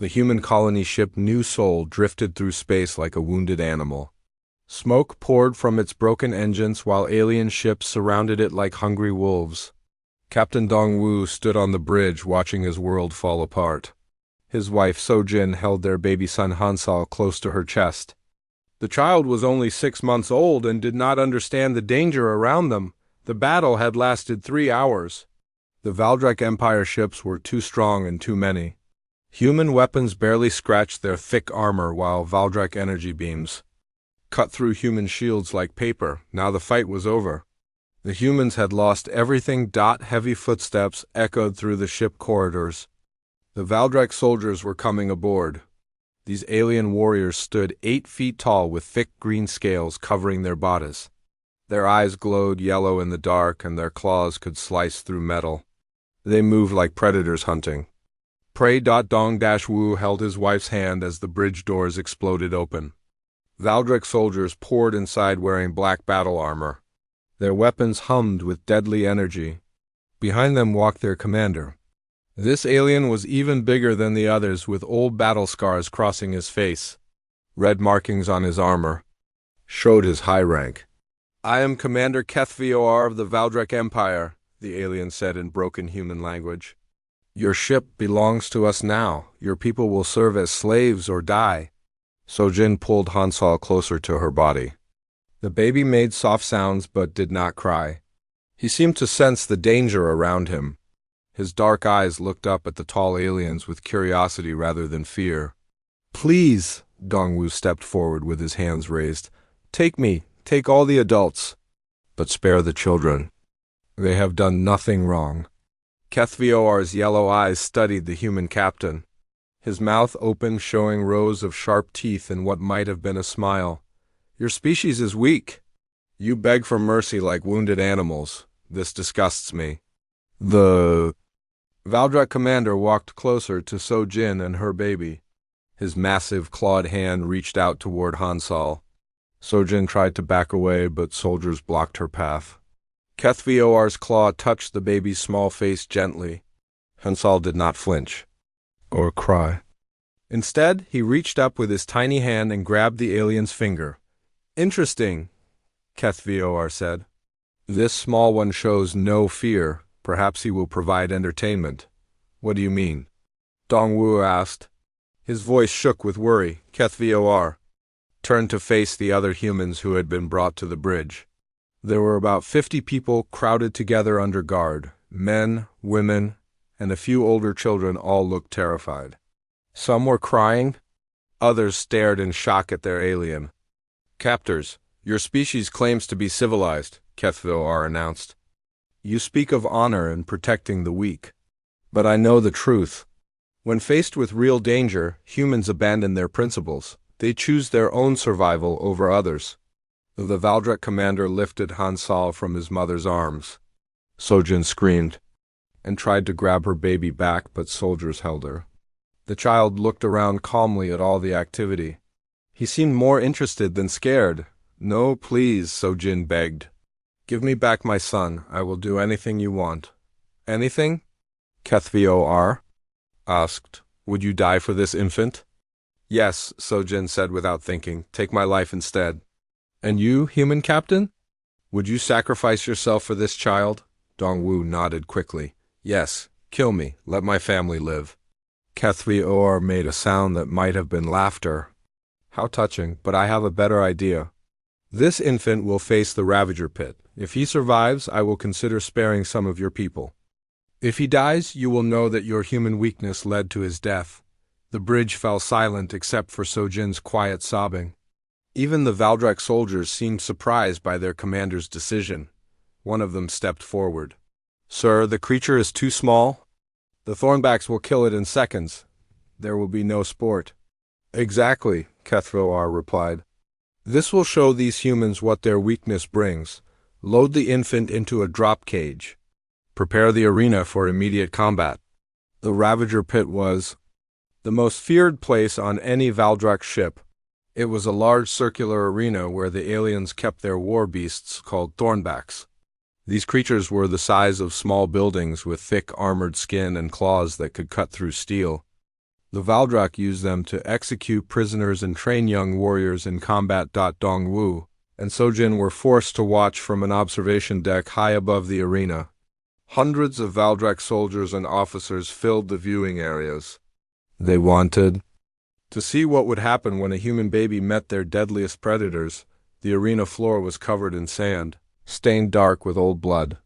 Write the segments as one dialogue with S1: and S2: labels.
S1: The human colony ship New Sol drifted through space like a wounded animal. Smoke poured from its broken engines while alien ships surrounded it like hungry wolves. Captain Dongwu stood on the bridge watching his world fall apart. His wife Sojin held their baby son Hansal close to her chest. The child was only 6 months old and did not understand the danger around them. The battle had lasted 3 hours. The Valdrek Empire ships were too strong and too many. Human weapons barely scratched their thick armor while Valdrek energy beams cut through human shields like paper. Now the fight was over. The humans had lost everything. Heavy footsteps echoed through the ship corridors. The Valdrek soldiers were coming aboard. These alien warriors stood 8 feet tall with thick green scales covering their bodies. Their eyes glowed yellow in the dark and their claws could slice through metal. They moved like predators hunting. Pray. Dong-Wu held his wife's hand as the bridge doors exploded open. Valdrek soldiers poured inside wearing black battle armor. Their weapons hummed with deadly energy. Behind them walked their commander. This alien was even bigger than the others, with old battle scars crossing his face. Red markings on his armor showed his high rank. "I am Commander HFY of the Valdrek Empire," the alien said in broken human language. "Your ship belongs to us now. Your people will serve as slaves or die." Sojin pulled Hansal closer to her body. The baby made soft sounds but did not cry. He seemed to sense the danger around him. His dark eyes looked up at the tall aliens with curiosity rather than fear. "Please," Dongwu stepped forward with his hands raised. "Take me, take all the adults. But spare the children. They have done nothing wrong." HFY's yellow eyes studied the human captain. His mouth open, showing rows of sharp teeth and what might have been a smile. "Your species is weak. You beg for mercy like wounded animals. This disgusts me." The Valdrek commander walked closer to Sojin and her baby. His massive clawed hand reached out toward Hansal. Sojin tried to back away, but soldiers blocked her path. HFY's claw touched the baby's small face gently. Hansal did not flinch or cry. Instead, he reached up with his tiny hand and grabbed the alien's finger. "Interesting," HFY said. "This small one shows no fear. Perhaps he will provide entertainment." "What do you mean?" Dongwu asked. His voice shook with worry. HFY turned to face the other humans who had been brought to the bridge. There were about 50 people crowded together under guard. Men, women, and a few older children all looked terrified. Some were crying. Others stared in shock at their alien. "Captors, your species claims to be civilized," HFY announced. "You speak of honor and protecting the weak. But I know the truth. When faced with real danger, humans abandon their principles. They choose their own survival over others." The Valdrek commander lifted Hansal from his mother's arms. Sojin screamed and tried to grab her baby back, but soldiers held her. The child looked around calmly at all the activity. He seemed more interested than scared. "No, please," Sojin begged. "Give me back my son. I will do anything you want." "Anything?" HFY asked. "Would you die for this infant?" "Yes," Sojin said without thinking. "Take my life instead." "And you, human captain? Would you sacrifice yourself for this child?" Dongwu nodded quickly. "Yes, kill me. Let my family live." HFY made a sound that might have been laughter. "How touching, but I have a better idea. This infant will face the Ravager pit. If he survives, I will consider sparing some of your people. If he dies, you will know that your human weakness led to his death." The bridge fell silent except for Sojin's quiet sobbing. Even the Valdrek soldiers seemed surprised by their commander's decision. One of them stepped forward. "Sir, the creature is too small. The Thornbacks will kill it in seconds. There will be no sport." "Exactly," HFY replied. "This will show these humans what their weakness brings. Load the infant into a drop cage. Prepare the arena for immediate combat." The Ravager pit was the most feared place on any Valdrek ship. It was a large circular arena where the aliens kept their war beasts called Thornbacks. These creatures were the size of small buildings with thick armored skin and claws that could cut through steel. The Valdrak used them to execute prisoners and train young warriors in combat. Dongwu and Sojin were forced to watch from an observation deck high above the arena. Hundreds of Valdrak soldiers and officers filled the viewing areas. They wanted to see what would happen when a human baby met their deadliest predators. The arena floor was covered in sand, stained dark with old blood.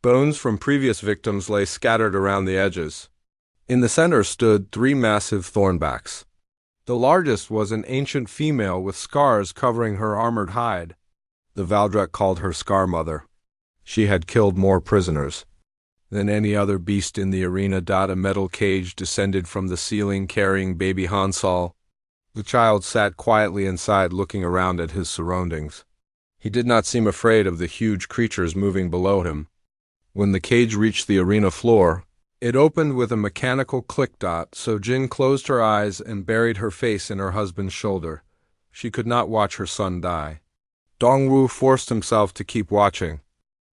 S1: Bones from previous victims lay scattered around the edges. In the center stood 3 massive thornbacks. The largest was an ancient female with scars covering her armored hide. The Valdrak called her Scar Mother. She had killed more prisoners than any other beast in the arena. A metal cage descended from the ceiling carrying baby Hansal. The child sat quietly inside looking around at his surroundings. He did not seem afraid of the huge creatures moving below him. When the cage reached the arena floor, it opened with a mechanical click. Sojin closed her eyes and buried her face in her husband's shoulder. She could not watch her son die. Dongwu forced himself to keep watching.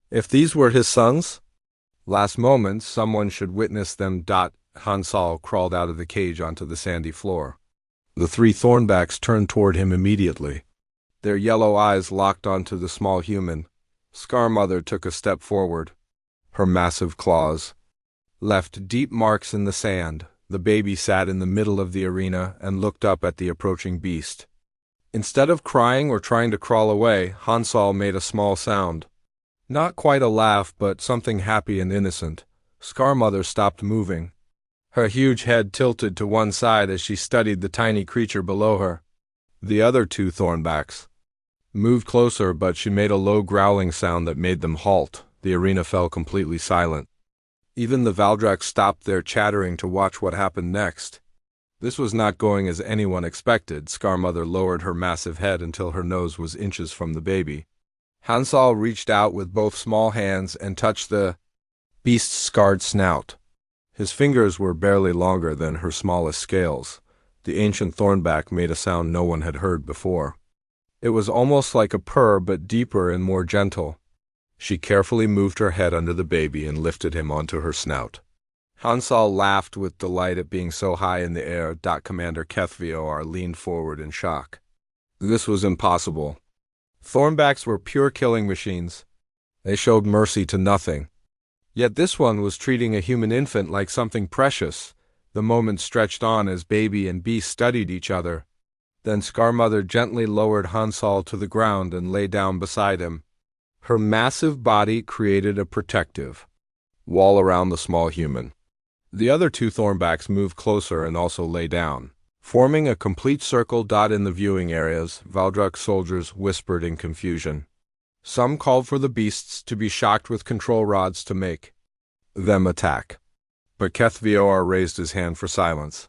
S1: If these were his sons? Last moment, someone should witness them. Hansal crawled out of the cage onto the sandy floor. The 3 thornbacks turned toward him immediately. Their yellow eyes locked onto the small human. Scar Mother took a step forward. Her massive claws left deep marks in the sand. The baby sat in the middle of the arena and looked up at the approaching beast. Instead of crying or trying to crawl away, Hansal made a small sound. Not quite a laugh, but something happy and innocent. Scar Mother stopped moving. Her huge head tilted to one side as she studied the tiny creature below her. The other 2 thornbacks moved closer, but she made a low growling sound that made them halt. The arena fell completely silent. Even the Valdrak stopped their chattering to watch what happened next. This was not going as anyone expected. Scar Mother lowered her massive head until her nose was inches from the baby. Hansal reached out with both small hands and touched the beast's scarred snout. His fingers were barely longer than her smallest scales. The ancient thornback made a sound no one had heard before. It was almost like a purr, but deeper and more gentle. She carefully moved her head under the baby and lifted him onto her snout. Hansal laughed with delight at being so high in the air. Commander HFY leaned forward in shock. This was impossible. Thornbacks were pure killing machines. They showed mercy to nothing. Yet this one was treating a human infant like something precious. The moment stretched on as baby and beast studied each other. Then Scar Mother gently lowered Hansal to the ground and lay down beside him. Her massive body created a protective wall around the small human. The other 2 thornbacks moved closer and also lay down, forming a complete circle. In the viewing areas, Valdrak soldiers whispered in confusion. Some called for the beasts to be shocked with control rods to make them attack. But HFY raised his hand for silence.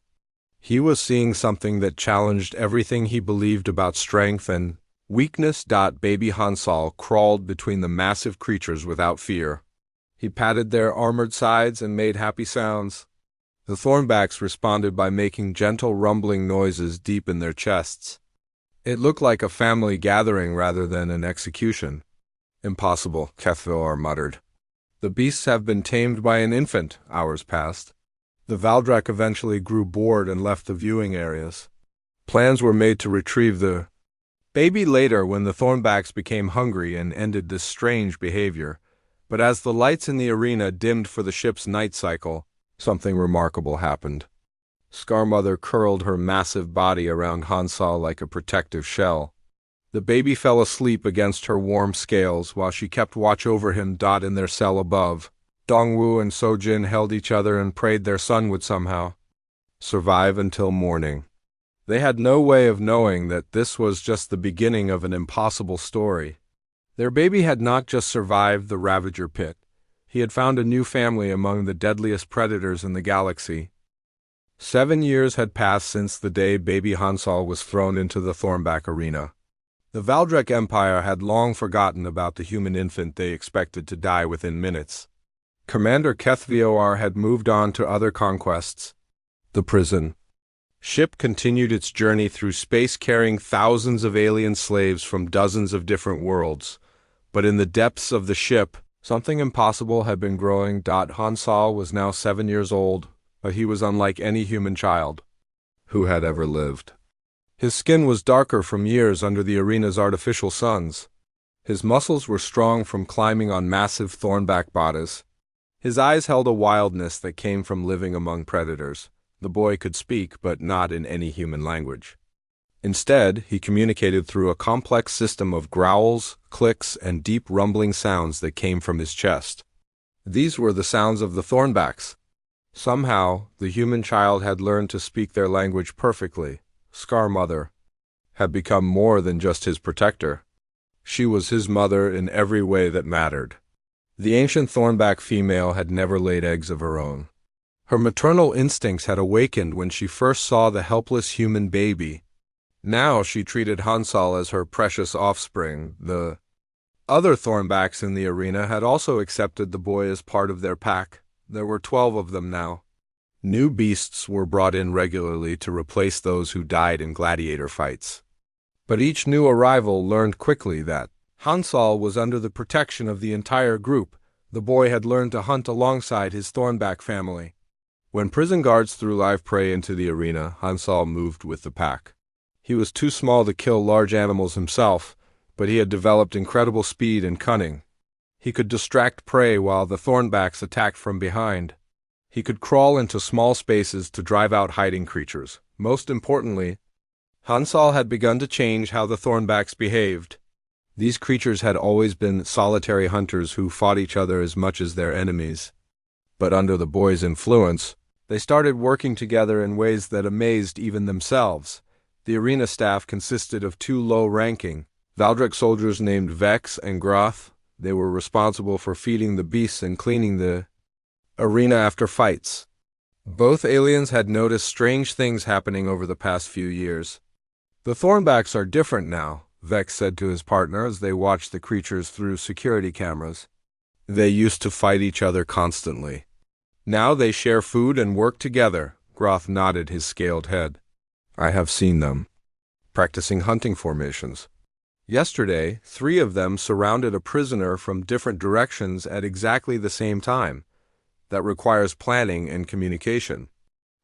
S1: He was seeing something that challenged everything he believed about strength and weakness. Baby Hansal crawled between the massive creatures without fear. He patted their armored sides and made happy sounds. The thornbacks responded by making gentle rumbling noises deep in their chests. It looked like a family gathering rather than an execution. Impossible, HFY muttered. The beasts have been tamed by an infant. Hours passed. The Valdrak eventually grew bored and left the viewing areas. Plans were made to retrieve the baby later when the thornbacks became hungry and ended this strange behavior. But as the lights in the arena dimmed for the ship's night cycle, something remarkable happened. Scar Mother curled her massive body around Hansal like a protective shell. The baby fell asleep against her warm scales while she kept watch over him. In their cell above, Dongwu and Sojin held each other and prayed their son would somehow survive until morning. They had no way of knowing that this was just the beginning of an impossible story. Their baby had not just survived the Ravager pit. He had found a new family among the deadliest predators in the galaxy. 7 years had passed since the day baby Hansal was thrown into the Thornback arena. The Valdrak Empire had long forgotten about the human infant they expected to die within minutes. Commander HFY had moved on to other conquests. The prison ship continued its journey through space carrying thousands of alien slaves from dozens of different worlds. But in the depths of the ship, something impossible had been growing. Hansal was now 7 years old, but he was unlike any human child. who had ever lived. His skin was darker from years under the arena's artificial suns. His muscles were strong from climbing on massive thornback bodies. His eyes held a wildness that came from living among predators. The boy could speak, but not in any human language. Instead, he communicated through a complex system of growls, clicks, and deep rumbling sounds that came from his chest. These were the sounds of the thornbacks. Somehow, the human child had learned to speak their language perfectly. Scar Mother had become more than just his protector. She was his mother in every way that mattered. The ancient thornback female had never laid eggs of her own. Her maternal instincts had awakened when she first saw the helpless human baby. Now she treated Hansal as her precious offspring. The other thornbacks in the arena had also accepted the boy as part of their pack. There were 12 of them now. New beasts were brought in regularly to replace those who died in gladiator fights. But each new arrival learned quickly that Hansal was under the protection of the entire group. The boy had learned to hunt alongside his thornback family. When prison guards threw live prey into the arena, Hansal moved with the pack. He was too small to kill large animals himself, but he had developed incredible speed and cunning. He could distract prey while the thornbacks attacked from behind. He could crawl into small spaces to drive out hiding creatures. Most importantly, Hansal had begun to change how the thornbacks behaved. These creatures had always been solitary hunters who fought each other as much as their enemies. But under the boy's influence, they started working together in ways that amazed even themselves. The arena staff consisted of 2 low-ranking Valdrek soldiers named Vex and Groth. They were responsible for feeding the beasts and cleaning the arena after fights. Both aliens had noticed strange things happening over the past few years. "The thornbacks are different now," Vex said to his partner as they watched the creatures through security cameras. "They used to fight each other constantly. Now they share food and work together." Groth nodded his scaled head. "I have seen them practicing hunting formations. Yesterday, 3 of them surrounded a prisoner from different directions at exactly the same time. That requires planning and communication."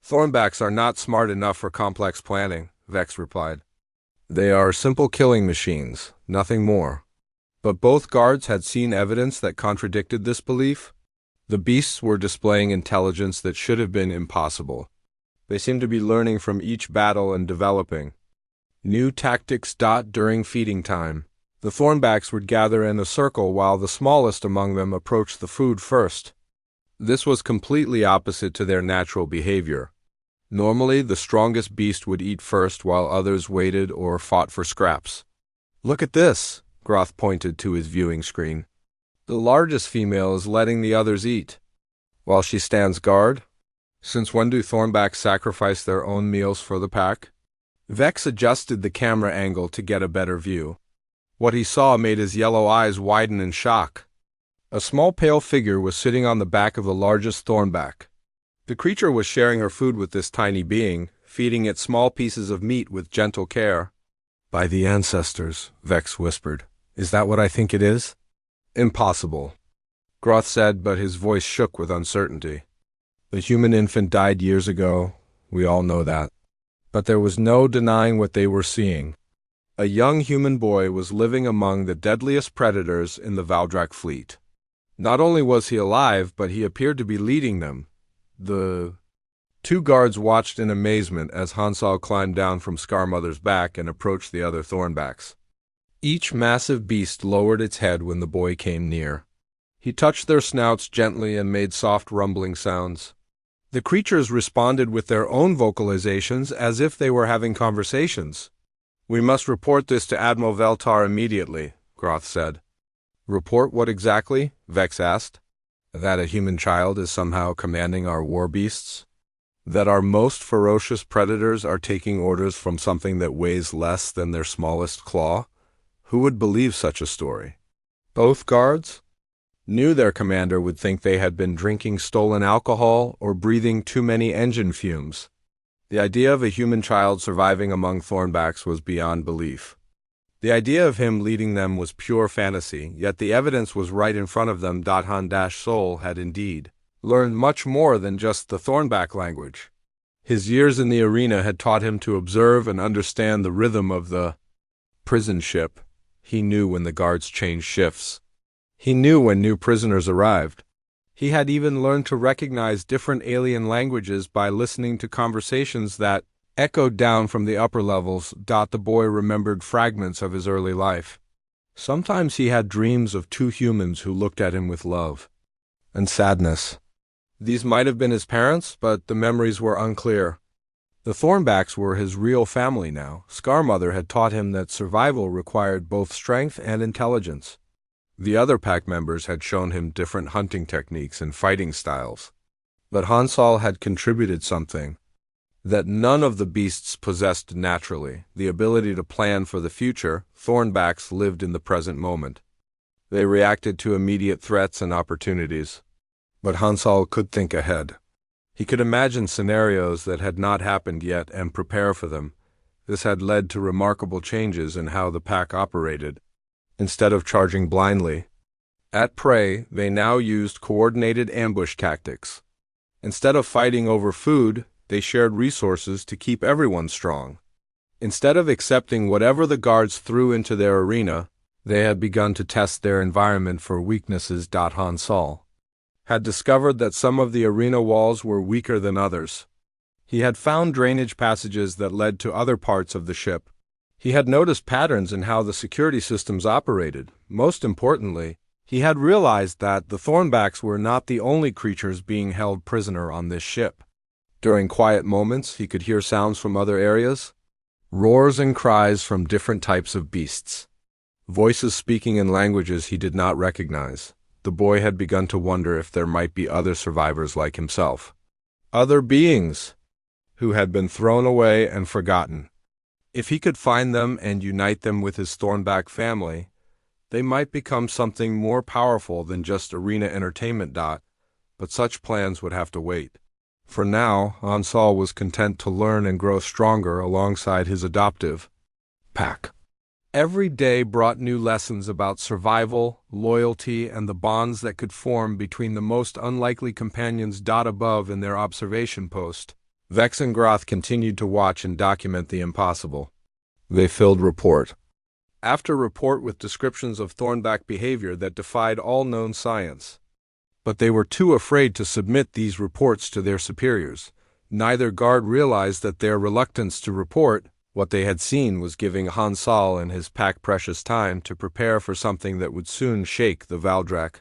S1: "Thornbacks are not smart enough for complex planning," Vex replied. "They are simple killing machines, nothing more." But both guards had seen evidence that contradicted this belief. The beasts were displaying intelligence that should have been impossible. They seemed to be learning from each battle and developing new tactics. During feeding time, the thornbacks would gather in a circle while the smallest among them approached the food first. This was completely opposite to their natural behavior. Normally, the strongest beast would eat first while others waited or fought for scraps. "Look at this," Groth pointed to his viewing screen. "The largest female is letting the others eat, while she stands guard. Since when do thornbacks sacrifice their own meals for the pack?" Vex adjusted the camera angle to get a better view. What he saw made his yellow eyes widen in shock. A small pale figure was sitting on the back of the largest thornback. The creature was sharing her food with this tiny being, feeding it small pieces of meat with gentle care. "By the ancestors," Vex whispered. "Is that what I think it is?" "Impossible," Groth said, but his voice shook with uncertainty. "The human infant died years ago. We all know that. But there was no denying what they were seeing. A young human boy was living among the deadliest predators in the Valdrak fleet. Not only was he alive, but he appeared to be leading them." The 2 guards watched in amazement as Hansal climbed down from Scarmother's back and approached the other thornbacks. Each massive beast lowered its head when the boy came near. He touched their snouts gently and made soft rumbling sounds. The creatures responded with their own vocalizations as if they were having conversations. "We must report this to Admiral Veltar immediately," Groth said. "Report what exactly?" Vex asked. "That a human child is somehow commanding our war beasts? That our most ferocious predators are taking orders from something that weighs less than their smallest claw? Who would believe such a story?" Both guards knew their commander would think they had been drinking stolen alcohol or breathing too many engine fumes. The idea of a human child surviving among thornbacks was beyond belief. The idea of him leading them was pure fantasy, yet the evidence was right in front of them. Han-Sol had indeed learned much more than just the thornback language. His years in the arena had taught him to observe and understand the rhythm of the prison ship. He knew when the guards changed shifts. He knew when new prisoners arrived. He had even learned to recognize different alien languages by listening to conversations that echoed down from the upper levels. The boy remembered fragments of his early life. Sometimes he had dreams of two humans who looked at him with love and sadness. These might have been his parents, but the memories were unclear. The Thornbacks were his real family now. Scarmother had taught him that survival required both strength and intelligence. The other pack members had shown him different hunting techniques and fighting styles. But Hansal had contributed something that none of the beasts possessed naturally, the ability to plan for the future. Thornbacks lived in the present moment. They reacted to immediate threats and opportunities. But Hansal could think ahead. He could imagine scenarios that had not happened yet and prepare for them. This had led to remarkable changes in how the pack operated. Instead of charging blindly at prey, they now used coordinated ambush tactics. Instead of fighting over food, they shared resources to keep everyone strong. Instead of accepting whatever the guards threw into their arena, they had begun to test their environment for weaknesses. Hansal had discovered that some of the arena walls were weaker than others. He had found drainage passages that led to other parts of the ship. He had noticed patterns in how the security systems operated. Most importantly, he had realized that the Thornbacks were not the only creatures being held prisoner on this ship. During quiet moments, he could hear sounds from other areas, roars and cries from different types of beasts, voices speaking in languages he did not recognize. The boy had begun to wonder if there might be other survivors like himself, other beings who had been thrown away and forgotten. If he could find them and unite them with his Thornback family, they might become something more powerful than just arena entertainment. But such plans would have to wait. For now, Hansal was content to learn and grow stronger alongside his adoptive pack. Every day brought new lessons about survival, loyalty, and the bonds that could form between the most unlikely companions. Above in their observation post, Vex and Groth continued to watch and document the impossible. They filled report after report with descriptions of Thornback behavior that defied all known science. But they were too afraid to submit these reports to their superiors. Neither guard realized that their reluctance to report what they had seen was giving Hansal and his pack precious time to prepare for something that would soon shake the Valdrak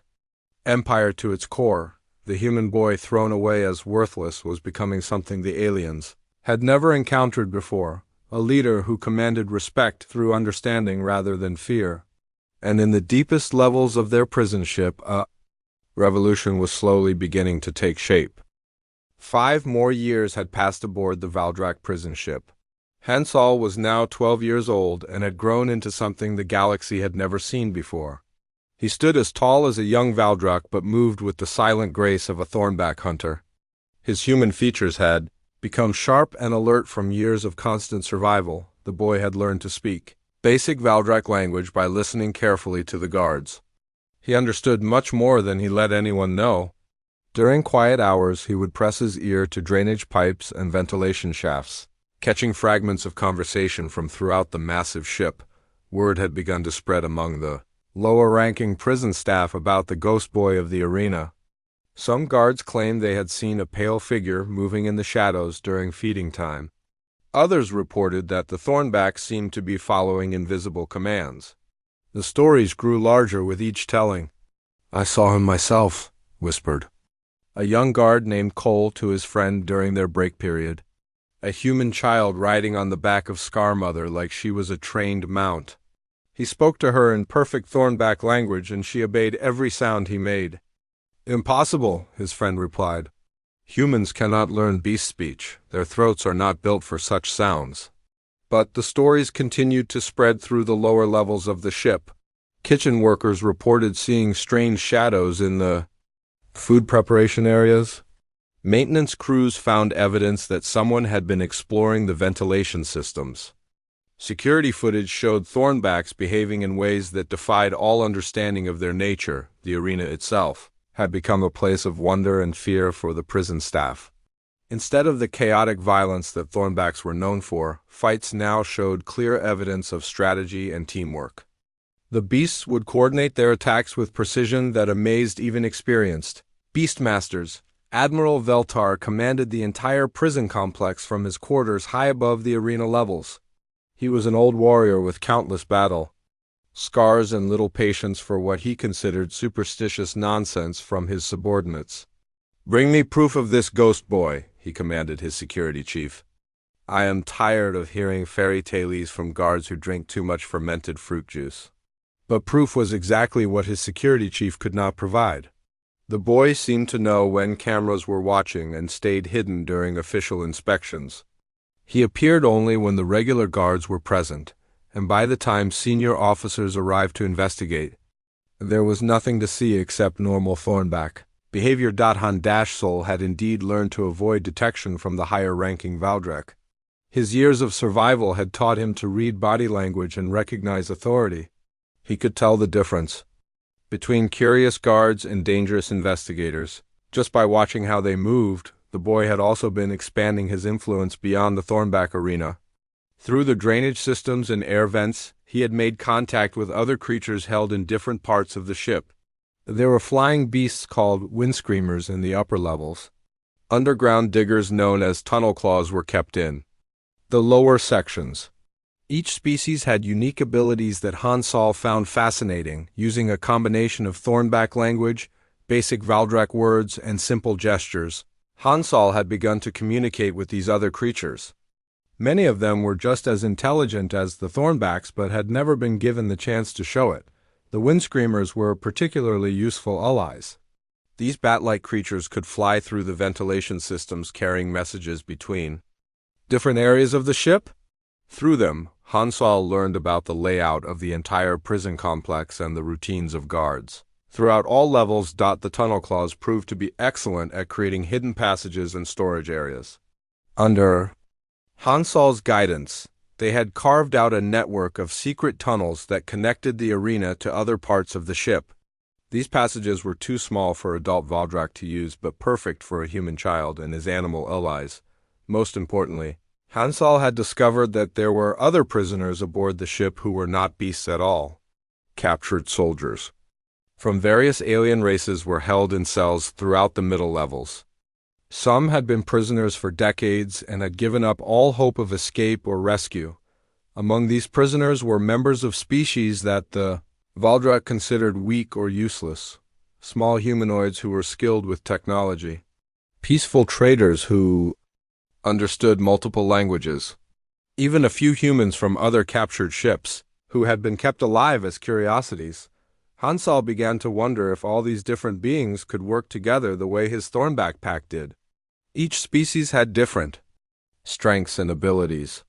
S1: Empire to its core. The human boy thrown away as worthless was becoming something the aliens had never encountered before, a leader who commanded respect through understanding rather than fear. And in the deepest levels of their prison ship, a revolution was slowly beginning to take shape. 5 more years had passed aboard the Valdrak prison ship. Hansal was now 12 years old and had grown into something the galaxy had never seen before. He stood as tall as a young Valdrak but moved with the silent grace of a Thornback hunter. His human features had become sharp and alert from years of constant survival. The boy had learned to speak basic Valdrak language by listening carefully to the guards. He understood much more than he let anyone know. During quiet hours, he would press his ear to drainage pipes and ventilation shafts, catching fragments of conversation from throughout the massive ship. Word had begun to spread among the lower-ranking prison staff about the ghost boy of the arena. Some guards claimed they had seen a pale figure moving in the shadows during feeding time. Others reported that the Thornbacks seemed to be following invisible commands. The stories grew larger with each telling. "I saw him myself," whispered a young guard named Cole to his friend during their break period. A human child riding on the back of Scarmother like she was a trained mount. He spoke to her in perfect Thornback language and she obeyed every sound he made. "Impossible," his friend replied. "Humans cannot learn beast speech. Their throats are not built for such sounds." But the stories continued to spread through the lower levels of the ship. Kitchen workers reported seeing strange shadows in the food preparation areas. Maintenance crews found evidence that someone had been exploring the ventilation systems. Security footage showed Thornbacks behaving in ways that defied all understanding of their nature. The arena itself had become a place of wonder and fear for the prison staff. Instead of the chaotic violence that Thornbacks were known for, fights now showed clear evidence of strategy and teamwork. The beasts would coordinate their attacks with precision that amazed even experienced beastmasters. Admiral Veltar commanded the entire prison complex from his quarters high above the arena levels. He was an old warrior with countless battle scars and little patience for what he considered superstitious nonsense from his subordinates. "Bring me proof of this ghost boy," he commanded his security chief. "I am tired of hearing fairy tales from guards who drink too much fermented fruit juice." But proof was exactly what his security chief could not provide. The boy seemed to know when cameras were watching and stayed hidden during official inspections. He appeared only when the regular guards were present, and by the time senior officers arrived to investigate, there was nothing to see except normal Thornback behavior. Han Dashsol had indeed learned to avoid detection from the higher-ranking Valdrek. His years of survival had taught him to read body language and recognize authority. He could tell the difference between curious guards and dangerous investigators. Just by watching how they moved, the boy had also been expanding his influence beyond the Thornback arena. Through the drainage systems and air vents, he had made contact with other creatures held in different parts of the ship. There were flying beasts called windscreamers in the upper levels. Underground diggers known as tunnel claws were kept in the lower sections. Each species had unique abilities that Hansal found fascinating, using a combination of Thornback language, basic Valdrek words, and simple gestures. Hansal had begun to communicate with these other creatures. Many of them were just as intelligent as the Thornbacks but had never been given the chance to show it. The windscreamers were particularly useful allies. These bat-like creatures could fly through the ventilation systems carrying messages between different areas of the ship. Through them, Hansal learned about the layout of the entire prison complex and the routines of guards. Throughout all levels, the tunnel claws proved to be excellent at creating hidden passages and storage areas. Under Hansal's guidance, they had carved out a network of secret tunnels that connected the arena to other parts of the ship. These passages were too small for adult Valdrak to use, but perfect for a human child and his animal allies. Most importantly, Hansal had discovered that there were other prisoners aboard the ship who were not beasts at all. Captured soldiers from various alien races were held in cells throughout the middle levels. Some had been prisoners for decades and had given up all hope of escape or rescue. Among these prisoners were members of species that the Valdrak considered weak or useless, small humanoids who were skilled with technology, peaceful traders who understood multiple languages, even a few humans from other captured ships who had been kept alive as curiosities. Hansal began to wonder if all these different beings could work together the way his Thornback pack did. Each species had different strengths and abilities.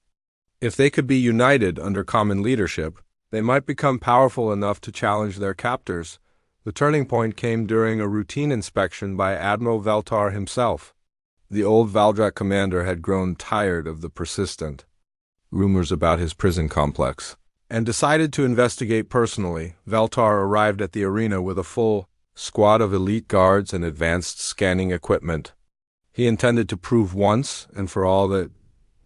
S1: If they could be united under common leadership, they might become powerful enough to challenge their captors. The turning point came during a routine inspection by Admiral Veltar himself. The old Valdrak commander had grown tired of the persistent rumors about his prison complex and decided to investigate personally. Veltar arrived at the arena with a full squad of elite guards and advanced scanning equipment. He intended to prove once and for all that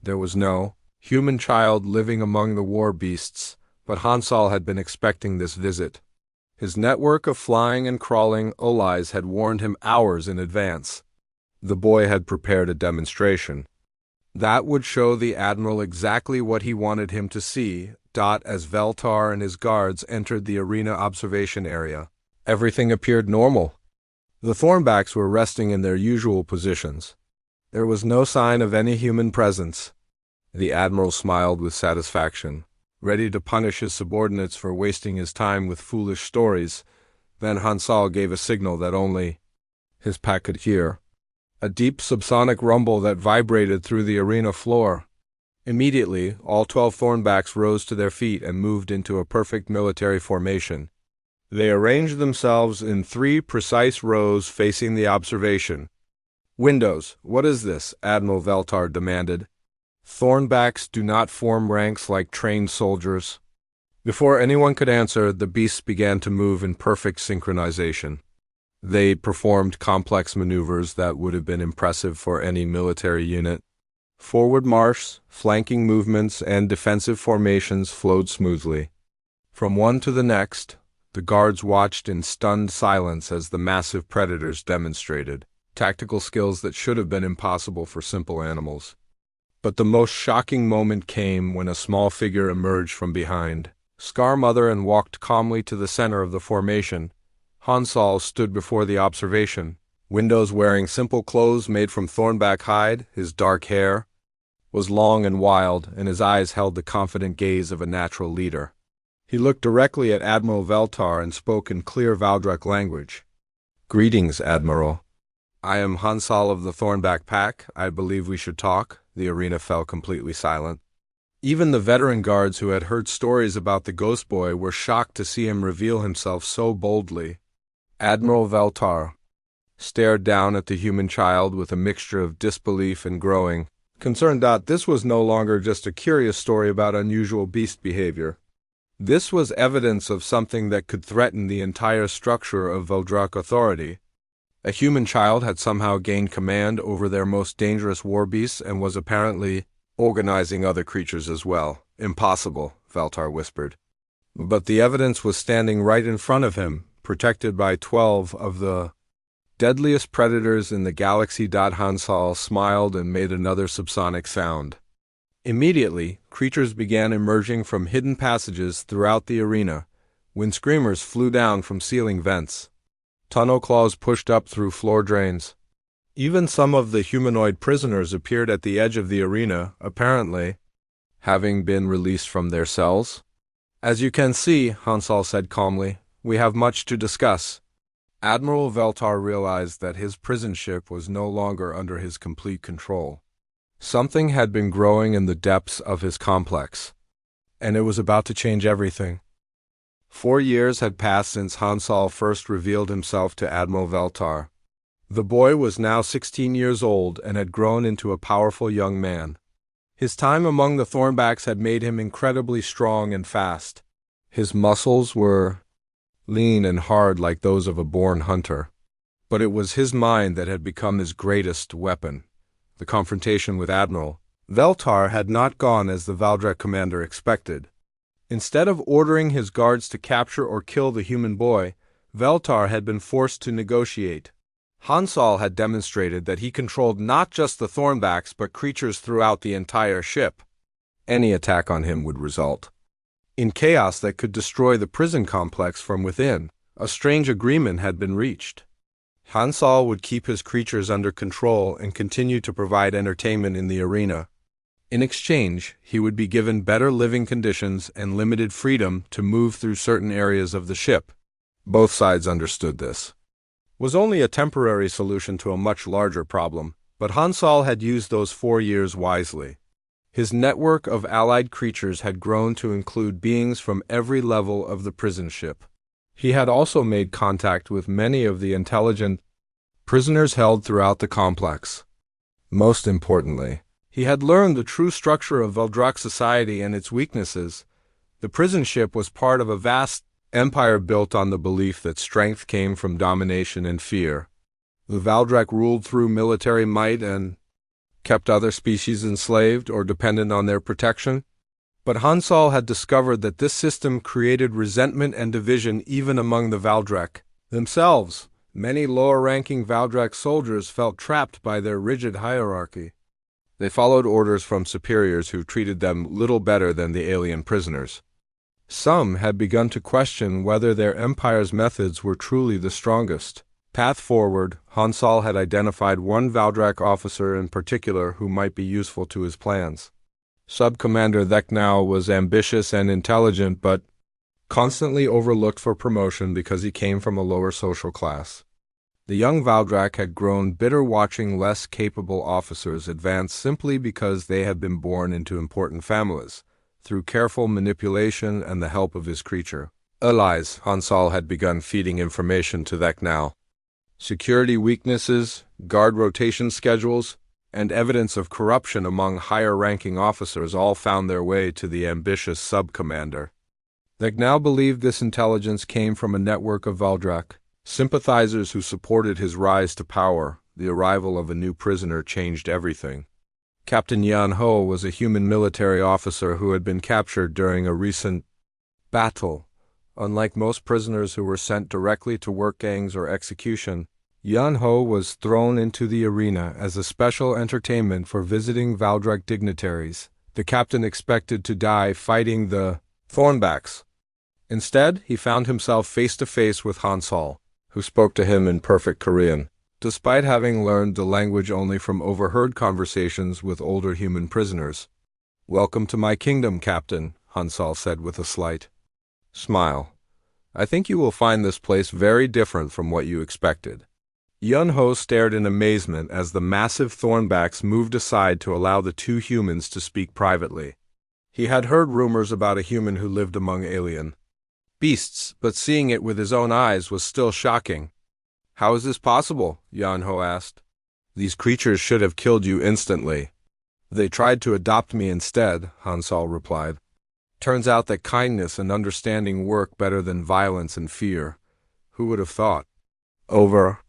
S1: there was no human child living among the war beasts, but Hansal had been expecting this visit. His network of flying and crawling allies had warned him hours in advance. The boy had prepared a demonstration that would show the Admiral exactly what he wanted him to see. As Veltar and his guards entered the arena observation area, everything appeared normal. The Thornbacks were resting in their usual positions. There was no sign of any human presence. The Admiral smiled with satisfaction, ready to punish his subordinates for wasting his time with foolish stories. Then Hansal gave a signal that only his pack could hear, a deep subsonic rumble that vibrated through the arena floor. Immediately, all 12 Thornbacks rose to their feet and moved into a perfect military formation. They arranged themselves in 3 precise rows facing the observation windows. "What is this?" Admiral Veltar demanded. "Thornbacks do not form ranks like trained soldiers." Before anyone could answer, the beasts began to move in perfect synchronization. They performed complex maneuvers that would have been impressive for any military unit. Forward march, flanking movements, and defensive formations flowed smoothly. From one to the next, the guards watched in stunned silence as the massive predators demonstrated tactical skills that should have been impossible for simple animals. But the most shocking moment came when a small figure emerged from behind Scar Mother and walked calmly to the center of the formation. Hansal stood before the observation windows wearing simple clothes made from thornback hide. His dark hair was long and wild, and his eyes held the confident gaze of a natural leader. He looked directly at Admiral Veltar and spoke in clear Valdrek language. "Greetings, Admiral. I am Hansal of the Thornback Pack. I believe we should talk." The arena fell completely silent. Even the veteran guards who had heard stories about the Ghost Boy were shocked to see him reveal himself so boldly. Admiral Veltar stared down at the human child with a mixture of disbelief and growing concern. This was no longer just a curious story about unusual beast behavior. This was evidence of something that could threaten the entire structure of Valdrak authority. A human child had somehow gained command over their most dangerous war beasts and was apparently organizing other creatures as well. "Impossible," Veltar whispered. But the evidence was standing right in front of him, protected by 12 of the deadliest predators in the galaxy. Hansal smiled and made another subsonic sound. Immediately, creatures began emerging from hidden passages throughout the arena. Wind screamers flew down from ceiling vents. Tunnel claws pushed up through floor drains. Even some of the humanoid prisoners appeared at the edge of the arena, apparently having been released from their cells. "As you can see," Hansal said calmly, "we have much to discuss." Admiral Veltar realized that his prison ship was no longer under his complete control. Something had been growing in the depths of his complex, and it was about to change everything. 4 years had passed since Hansal first revealed himself to Admiral Veltar. The boy was now 16 years old and had grown into a powerful young man. His time among the Thornbacks had made him incredibly strong and fast. His muscles were lean and hard like those of a born hunter. But it was his mind that had become his greatest weapon. The confrontation with Admiral Veltar had not gone as the Valdrek commander expected. Instead of ordering his guards to capture or kill the human boy, Veltar had been forced to negotiate. Hansal had demonstrated that he controlled not just the Thornbacks but creatures throughout the entire ship. Any attack on him would result in chaos that could destroy the prison complex from within. A strange agreement had been reached. Hansal would keep his creatures under control and continue to provide entertainment in the arena. In exchange, he would be given better living conditions and limited freedom to move through certain areas of the ship. Both sides understood this. It was only a temporary solution to a much larger problem, but Hansal had used those 4 years wisely. His network of allied creatures had grown to include beings from every level of the prison ship. He had also made contact with many of the intelligent prisoners held throughout the complex. Most importantly, he had learned the true structure of Valdrak society and its weaknesses. The prison ship was part of a vast empire built on the belief that strength came from domination and fear. The Valdrak ruled through military might and kept other species enslaved or dependent on their protection. But Hansal had discovered that this system created resentment and division even among the Valdrek themselves. Many lower-ranking Valdrek soldiers felt trapped by their rigid hierarchy. They followed orders from superiors who treated them little better than the alien prisoners. Some had begun to question whether their empire's methods were truly the strongest. Path forward, Hansal had identified one Valdrak officer in particular who might be useful to his plans. Sub-Commander Theknau was ambitious and intelligent, but constantly overlooked for promotion because he came from a lower social class. The young Valdrak had grown bitter watching less capable officers advance simply because they had been born into important families. Through careful manipulation and the help of his creature allies, Hansal had begun feeding information to Theknau. Security weaknesses, guard rotation schedules, and evidence of corruption among higher-ranking officers all found their way to the ambitious sub-commander. Theknau believed this intelligence came from a network of Valdrak Sympathizers who supported his rise to power. The arrival of a new prisoner changed everything. Captain Yan Ho was a human military officer who had been captured during a recent battle. Unlike most prisoners who were sent directly to work gangs or execution, Yan Ho was thrown into the arena as a special entertainment for visiting Valdrek dignitaries. The captain expected to die fighting the Thornbacks. Instead, he found himself face to face with Hansal, who spoke to him in perfect Korean. Despite having learned the language only from overheard conversations with older human prisoners. "Welcome to my kingdom, Captain," Hansal said with a slight smile. "I think you will find this place very different from what you expected." Yun Ho stared in amazement as the massive Thornbacks moved aside to allow the two humans to speak privately. He had heard rumors about a human who lived among alien beasts, but seeing it with his own eyes was still shocking. "How is this possible?" Yan Ho asked. "These creatures should have killed you instantly." "They tried to adopt me instead," Hansal replied. "Turns out that kindness and understanding work better than violence and fear. Who would have thought?" Over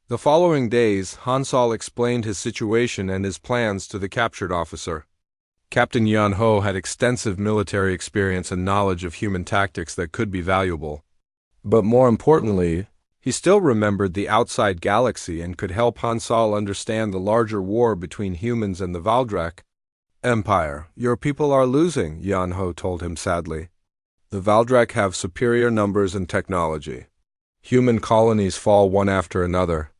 S1: the following days, Hansal explained his situation and his plans to the captured officer. Captain Yan Ho had extensive military experience and knowledge of human tactics that could be valuable. But more importantly, he still remembered the outside galaxy and could help Hansal understand the larger war between humans and the Valdrek Empire. "Your people are losing," Yan Ho told him sadly. "The Valdrek have superior numbers and technology. Human colonies fall one after another.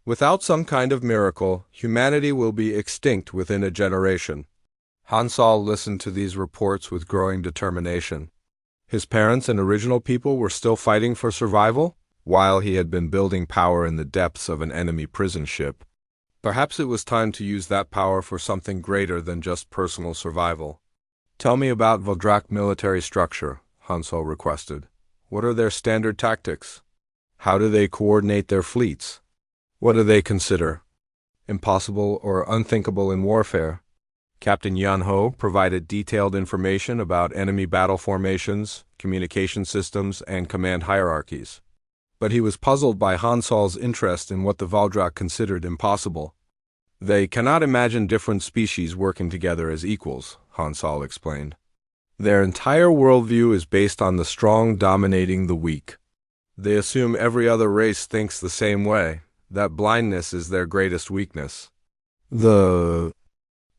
S1: Without some kind of miracle, humanity will be extinct within a generation." Hansal listened to these reports with growing determination. His parents and original people were still fighting for survival, while he had been building power in the depths of an enemy prison ship. Perhaps it was time to use that power for something greater than just personal survival. "Tell me about Valdrak military structure," Hansal requested. "What are their standard tactics? How do they coordinate their fleets? What do they consider impossible or unthinkable in warfare?" Captain Yan Ho provided detailed information about enemy battle formations, communication systems, and command hierarchies. But he was puzzled by Hansal's interest in what the Valdrak considered impossible. "They cannot imagine different species working together as equals," Hansal explained. "Their entire worldview is based on the strong dominating the weak. They assume every other race thinks the same way. That blindness is their greatest weakness." The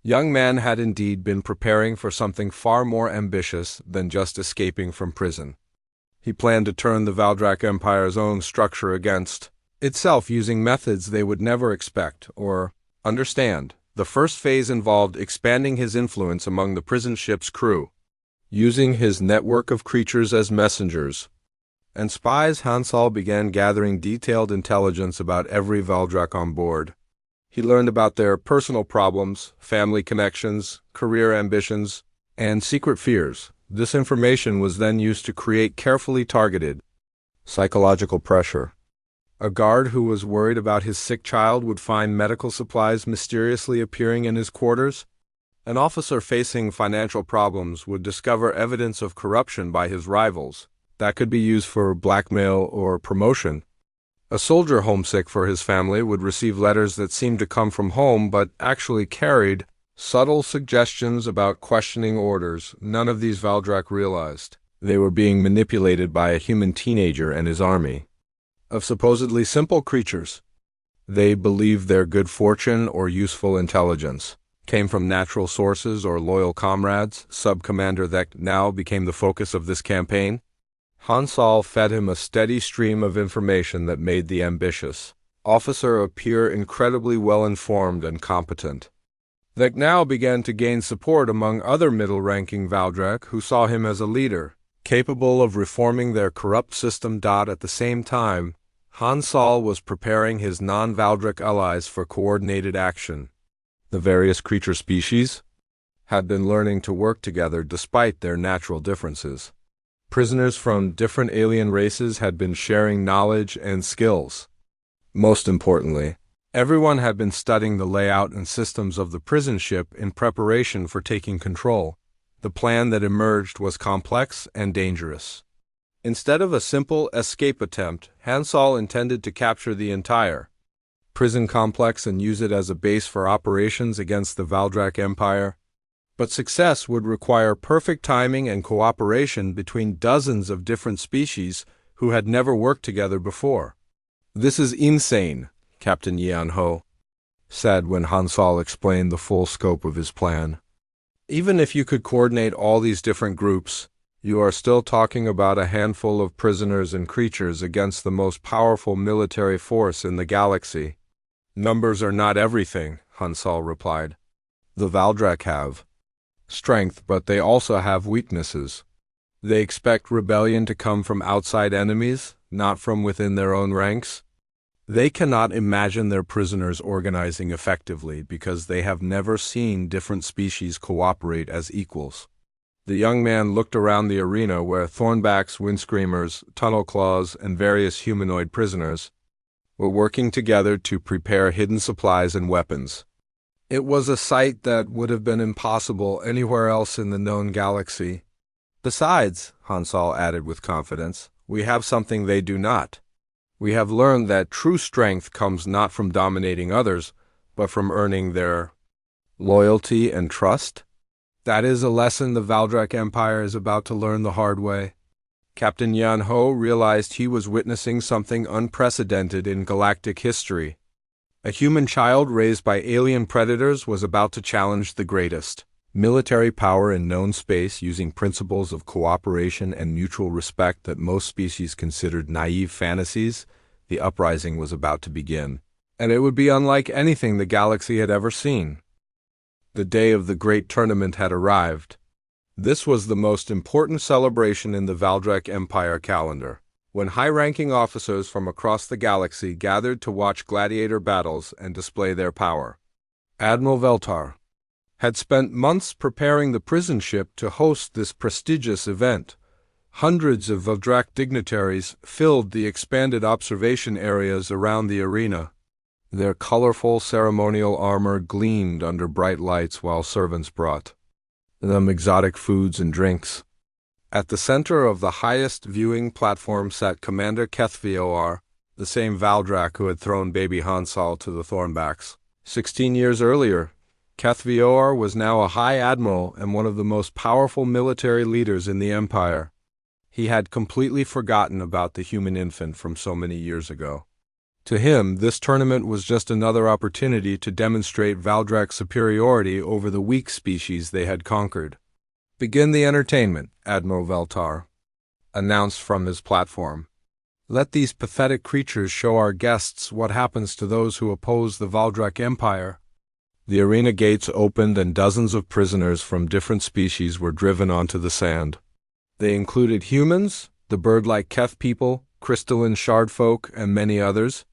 S1: young man had indeed been preparing for something far more ambitious than just escaping from prison. He planned to turn the Valdrak Empire's own structure against itself using methods they would never expect or understand. The first phase involved expanding his influence among the prison ship's crew, using his network of creatures as messengers and spies. Hansal began gathering detailed intelligence about every Valdrak on board. He learned about their personal problems, family connections, career ambitions, and secret fears. This information was then used to create carefully targeted psychological pressure. A guard who was worried about his sick child would find medical supplies mysteriously appearing in his quarters. An officer facing financial problems would discover evidence of corruption by his rivals that could be used for blackmail or promotion. A soldier homesick for his family would receive letters that seemed to come from home but actually carried subtle suggestions about questioning orders. None of these Valdrak realized they were being manipulated by a human teenager and his army of supposedly simple creatures. They believed their good fortune or useful intelligence came from natural sources or loyal comrades. Sub-Commander Thek now became the focus of this campaign. Hansal fed him a steady stream of information that made the ambitious officer appear incredibly well-informed and competent. Thek now began to gain support among other middle-ranking Valdrak who saw him as a leader, capable of reforming their corrupt system. At the same time, Hansal was preparing his non-Valdrak allies for coordinated action. The various creature species had been learning to work together despite their natural differences. Prisoners from different alien races had been sharing knowledge and skills. Most importantly, everyone had been studying the layout and systems of the prison ship in preparation for taking control. The plan that emerged was complex and dangerous. Instead of a simple escape attempt, Hansol intended to capture the entire prison complex and use it as a base for operations against the Valdrak Empire. But success would require perfect timing and cooperation between dozens of different species who had never worked together before. "This is insane," Captain Yan Ho said when Hansol explained the full scope of his plan. "Even if you could coordinate all these different groups, you are still talking about a handful of prisoners and creatures against the most powerful military force in the galaxy." "Numbers are not everything," Hansol replied. "The Valdrak have strength, but they also have weaknesses. They expect rebellion to come from outside enemies, not from within their own ranks. They cannot imagine their prisoners organizing effectively because they have never seen different species cooperate as equals." The young man looked around the arena where Thornbacks, Windscreamers, Tunnel Claws, and various humanoid prisoners were working together to prepare hidden supplies and weapons. It was a sight that would have been impossible anywhere else in the known galaxy. "Besides," Hansol added with confidence, "we have something they do not. We have learned that true strength comes not from dominating others, but from earning their loyalty and trust. That is a lesson the Valdrak Empire is about to learn the hard way." Captain Yan Ho realized he was witnessing something unprecedented in galactic history. A human child raised by alien predators was about to challenge the greatest military power in known space using principles of cooperation and mutual respect that most species considered naive fantasies. The uprising was about to begin, and it would be unlike anything the galaxy had ever seen. The day of the great tournament had arrived. This was the most important celebration in the Valdrak Empire calendar, when high-ranking officers from across the galaxy gathered to watch gladiator battles and display their power. Admiral Veltar had spent months preparing the prison ship to host this prestigious event. Hundreds of Valdrak dignitaries filled the expanded observation areas around the arena. Their colorful ceremonial armor gleamed under bright lights while servants brought them exotic foods and drinks. At the center of the highest viewing platform sat Commander Kethvior, the same Valdrak who had thrown baby Hansol to the Thornbacks 16 years earlier. Kethvior was now a high admiral and one of the most powerful military leaders in the Empire. He had completely forgotten about the human infant from so many years ago. To him, this tournament was just another opportunity to demonstrate Valdrak's superiority over the weak species they had conquered. "Begin the entertainment," Admiral Veltar announced from his platform. "Let these pathetic creatures show our guests what happens to those who oppose the Valdrak Empire." The arena gates opened and dozens of prisoners from different species were driven onto the sand. They included humans, the bird-like Keth people, crystalline shard folk, and many others.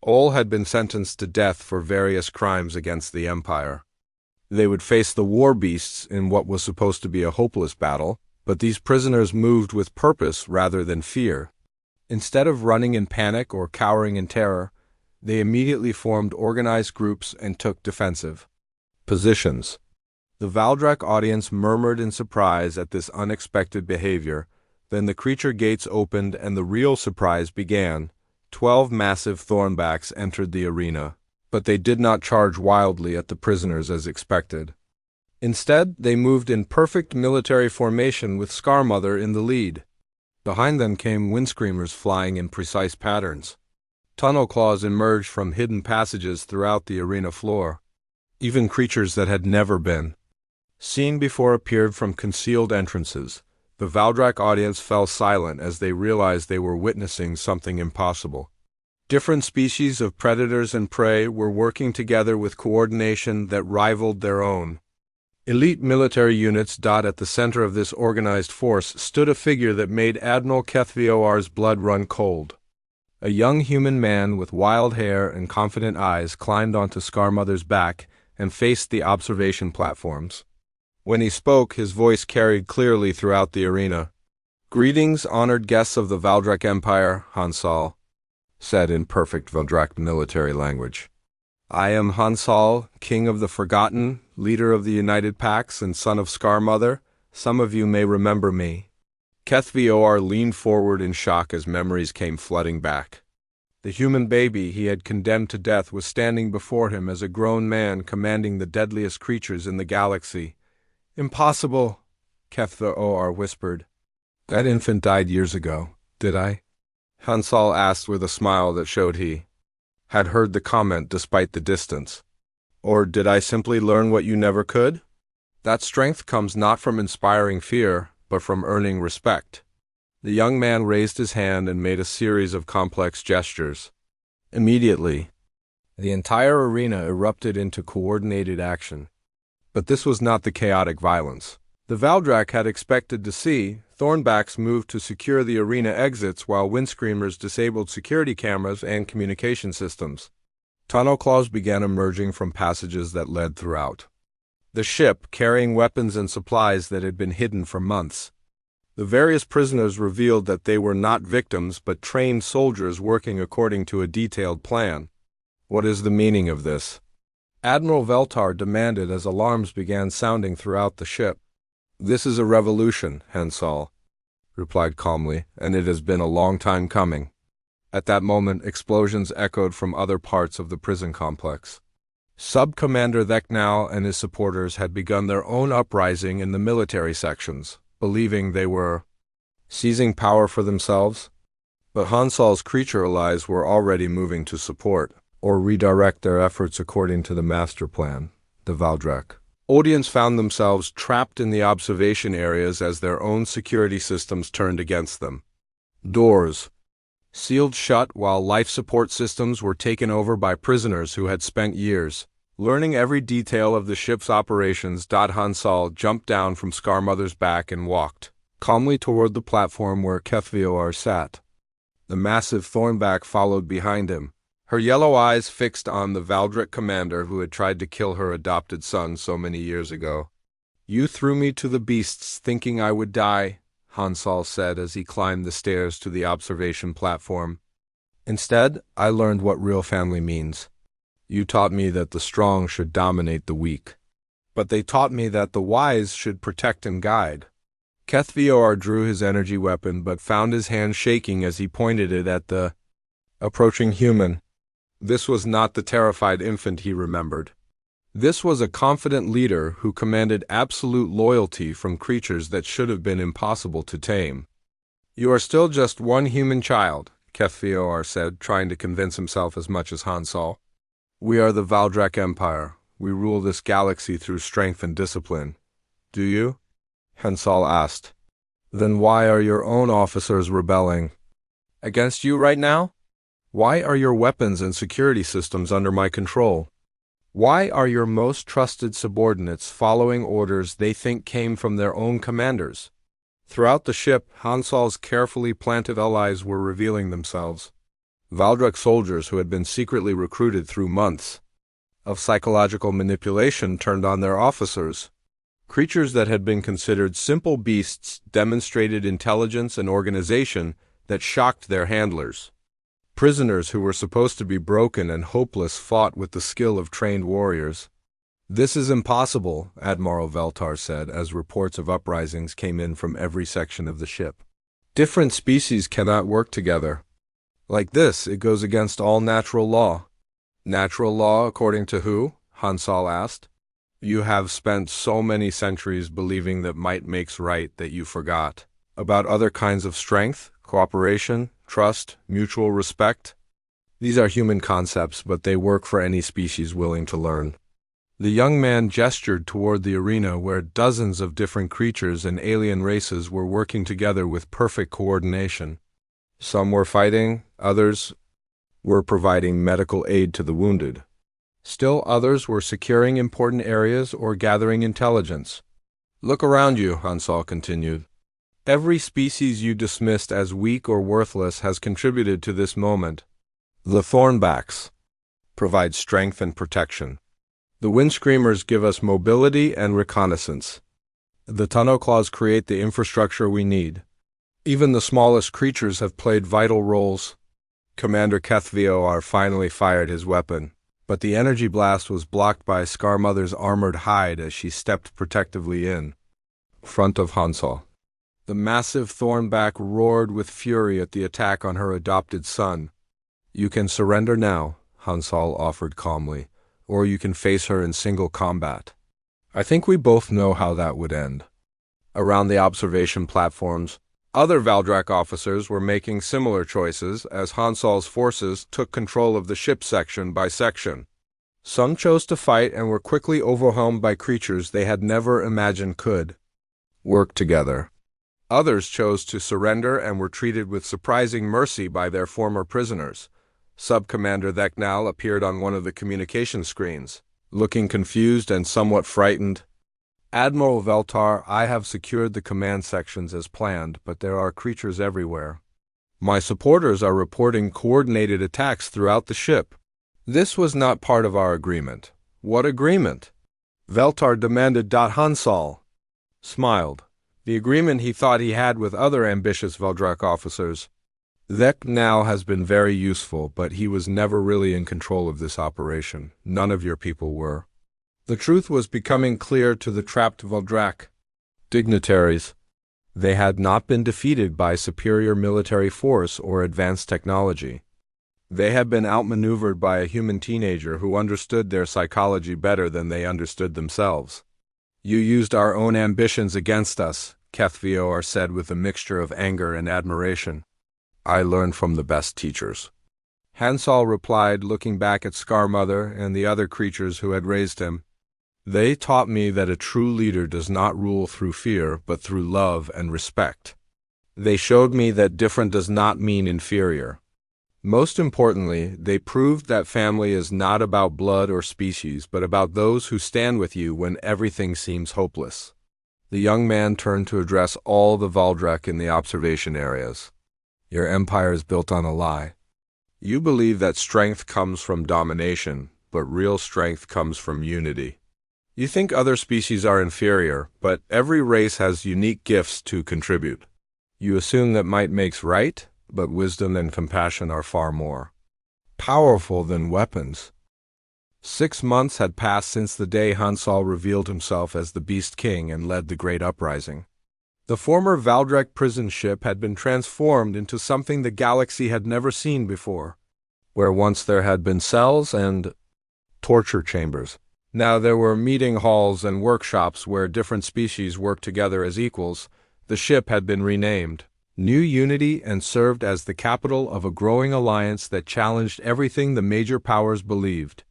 S1: All had been sentenced to death for various crimes against the Empire. They would face the war beasts in what was supposed to be a hopeless battle, but these prisoners moved with purpose rather than fear. Instead of running in panic or cowering in terror, they immediately formed organized groups and took defensive positions. The Valdrak audience murmured in surprise at this unexpected behavior. Then the creature gates opened and the real surprise began. 12 massive Thornbacks entered the arena, but they did not charge wildly at the prisoners as expected. Instead, they moved in perfect military formation with Scarmother in the lead. Behind them came Windscreamers flying in precise patterns. Tunnel Claws emerged from hidden passages throughout the arena floor. Even creatures that had never been seen before appeared from concealed entrances. The Valdrak audience fell silent as they realized they were witnessing something impossible. Different species of predators and prey were working together with coordination that rivaled their own. Elite military units. At the center of this organized force stood a figure that made Admiral Kethvior's blood run cold. A young human man with wild hair and confident eyes climbed onto Scarmother's back and faced the observation platforms. When he spoke, his voice carried clearly throughout the arena. "Greetings, honored guests of the Valdrak Empire," Hansol said in perfect Valdrak military language. "I am Hansol, King of the Forgotten, leader of the United Packs, and son of Scarmother. Some of you may remember me. Kethvor leaned forward in shock as memories came flooding back. The human baby he had condemned to death was standing before him as a grown man commanding the deadliest creatures in the galaxy. "Impossible," Kethvor whispered. "That infant died years ago, did I?" Hansal asked with a smile that showed he had heard the comment despite the distance. "Or did I simply learn what you never could? That strength comes not from inspiring fear, but from earning respect." The young man raised his hand and made a series of complex gestures. Immediately, the entire arena erupted into coordinated action. But this was not the chaotic violence the Valdrak had expected to see. Thornbacks moved to secure the arena exits while windscreamers disabled security cameras and communication systems. Tunnel claws began emerging from passages that led throughout the ship, carrying weapons and supplies that had been hidden for months. The various prisoners revealed that they were not victims but trained soldiers working according to a detailed plan. "What is the meaning of this?" Admiral Veltar demanded as alarms began sounding throughout the ship. "This is a revolution," Hansal replied calmly, "and it has been a long time coming." At that moment, explosions echoed from other parts of the prison complex. Sub-Commander Theknau and his supporters had begun their own uprising in the military sections, believing they were seizing power for themselves. But Hansal's creature allies were already moving to support or redirect their efforts according to the master plan, the Valdrak. Audience found themselves trapped in the observation areas as their own security systems turned against them. Doors sealed shut while life support systems were taken over by prisoners who had spent years learning every detail of the ship's operations. Hansal jumped down from Scarmother's back and walked calmly toward the platform where Kethvor sat. The massive Thornback followed behind him, her yellow eyes fixed on the Valdrak commander who had tried to kill her adopted son so many years ago. "You threw me to the beasts thinking I would die," Hansal said as he climbed the stairs to the observation platform. "Instead, I learned what real family means. You taught me that the strong should dominate the weak. But they taught me that the wise should protect and guide." Kethvor drew his energy weapon but found his hand shaking as he pointed it at the approaching human. This was not the terrified infant he remembered. This was a confident leader who commanded absolute loyalty from creatures that should have been impossible to tame. "You are still just one human child," Kethvor said, trying to convince himself as much as Hansal. "We are the Valdrak Empire. We rule this galaxy through strength and discipline. Do you?" Hansal asked. "Then why are your own officers rebelling against you right now? Why are your weapons and security systems under my control? Why are your most trusted subordinates following orders they think came from their own commanders?" Throughout the ship, Hansal's carefully planted allies were revealing themselves. Valdrak soldiers who had been secretly recruited through months of psychological manipulation turned on their officers. Creatures that had been considered simple beasts demonstrated intelligence and organization that shocked their handlers. Prisoners who were supposed to be broken and hopeless fought with the skill of trained warriors. "This is impossible," Admiral Veltar said as reports of uprisings came in from every section of the ship. "Different species cannot work together. Like this, it goes against all natural law." "Natural law according to who?" Hansal asked. "You have spent so many centuries believing that might makes right that you forgot about other kinds of strength, cooperation, trust, mutual respect. These are human concepts, but they work for any species willing to learn." The young man gestured toward the arena where dozens of different creatures and alien races were working together with perfect coordination. Some were fighting, others were providing medical aid to the wounded. Still others were securing important areas or gathering intelligence. "Look around you," Hansal continued. "Every species you dismissed as weak or worthless has contributed to this moment. The Thornbacks provide strength and protection. The Windscreamers give us mobility and reconnaissance. The Tunnel Claws create the infrastructure we need. Even the smallest creatures have played vital roles." Commander Kethvor finally fired his weapon, but the energy blast was blocked by Scarmother's armored hide as she stepped protectively in front of Hansal. The massive Thornback roared with fury at the attack on her adopted son. You can surrender now, Hansal offered calmly, or you can face her in single combat. I think we both know how that would end. Around the observation platforms, other Valdrak officers were making similar choices as Hansal's forces took control of the ship section by section. Some chose to fight and were quickly overwhelmed by creatures they had never imagined could work together. Others chose to surrender and were treated with surprising mercy by their former prisoners. Sub-Commander Theknal appeared on one of the communication screens, looking confused and somewhat frightened. Admiral Veltar, I have secured the command sections as planned, but there are creatures everywhere. My supporters are reporting coordinated attacks throughout the ship. This was not part of our agreement. What agreement? Veltar demanded. Hansal smiled. The agreement he thought he had with other ambitious Valdrak officers. Theknal has been very useful, but he was never really in control of this operation. None of your people were. The truth was becoming clear to the trapped Valdrak dignitaries. They had not been defeated by superior military force or advanced technology. They had been outmaneuvered by a human teenager who understood their psychology better than they understood themselves. You used our own ambitions against us, Kethvior said with a mixture of anger and admiration. I learned from the best teachers. Hansal replied, looking back at Scarmother and the other creatures who had raised him. They taught me that a true leader does not rule through fear, but through love and respect. They showed me that different does not mean inferior. Most importantly, they proved that family is not about blood or species, but about those who stand with you when everything seems hopeless. The young man turned to address all the Valdrak in the observation areas. Your empire is built on a lie. You believe that strength comes from domination, but real strength comes from unity. You think other species are inferior, but every race has unique gifts to contribute. You assume that might makes right, but wisdom and compassion are far more powerful than weapons. 6 months had passed since the day Hansal revealed himself as the Beast King and led the Great Uprising. The former Valdrak prison ship had been transformed into something the galaxy had never seen before. Where once there had been cells and torture chambers, now there were meeting halls and workshops where different species worked together as equals. The ship had been renamed New Unity and served as the capital of a growing alliance that challenged everything the major powers believed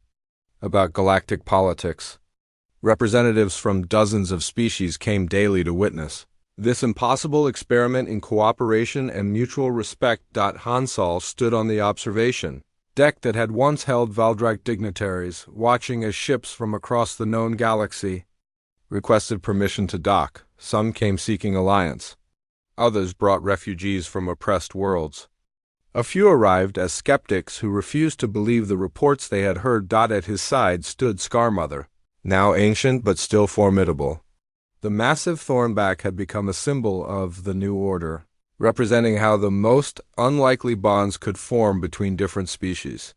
S1: about galactic politics. Representatives from dozens of species came daily to witness this impossible experiment in cooperation and mutual respect. Hansal stood on the observation deck that had once held Valdrak dignitaries, watching as ships from across the known galaxy requested permission to dock. Some came seeking alliance. Others brought refugees from oppressed worlds. A few arrived as skeptics who refused to believe the reports they had heard. At his side stood Scarmother, now ancient but still formidable. The massive Thornback had become a symbol of the new order, representing how the most unlikely bonds could form between different species.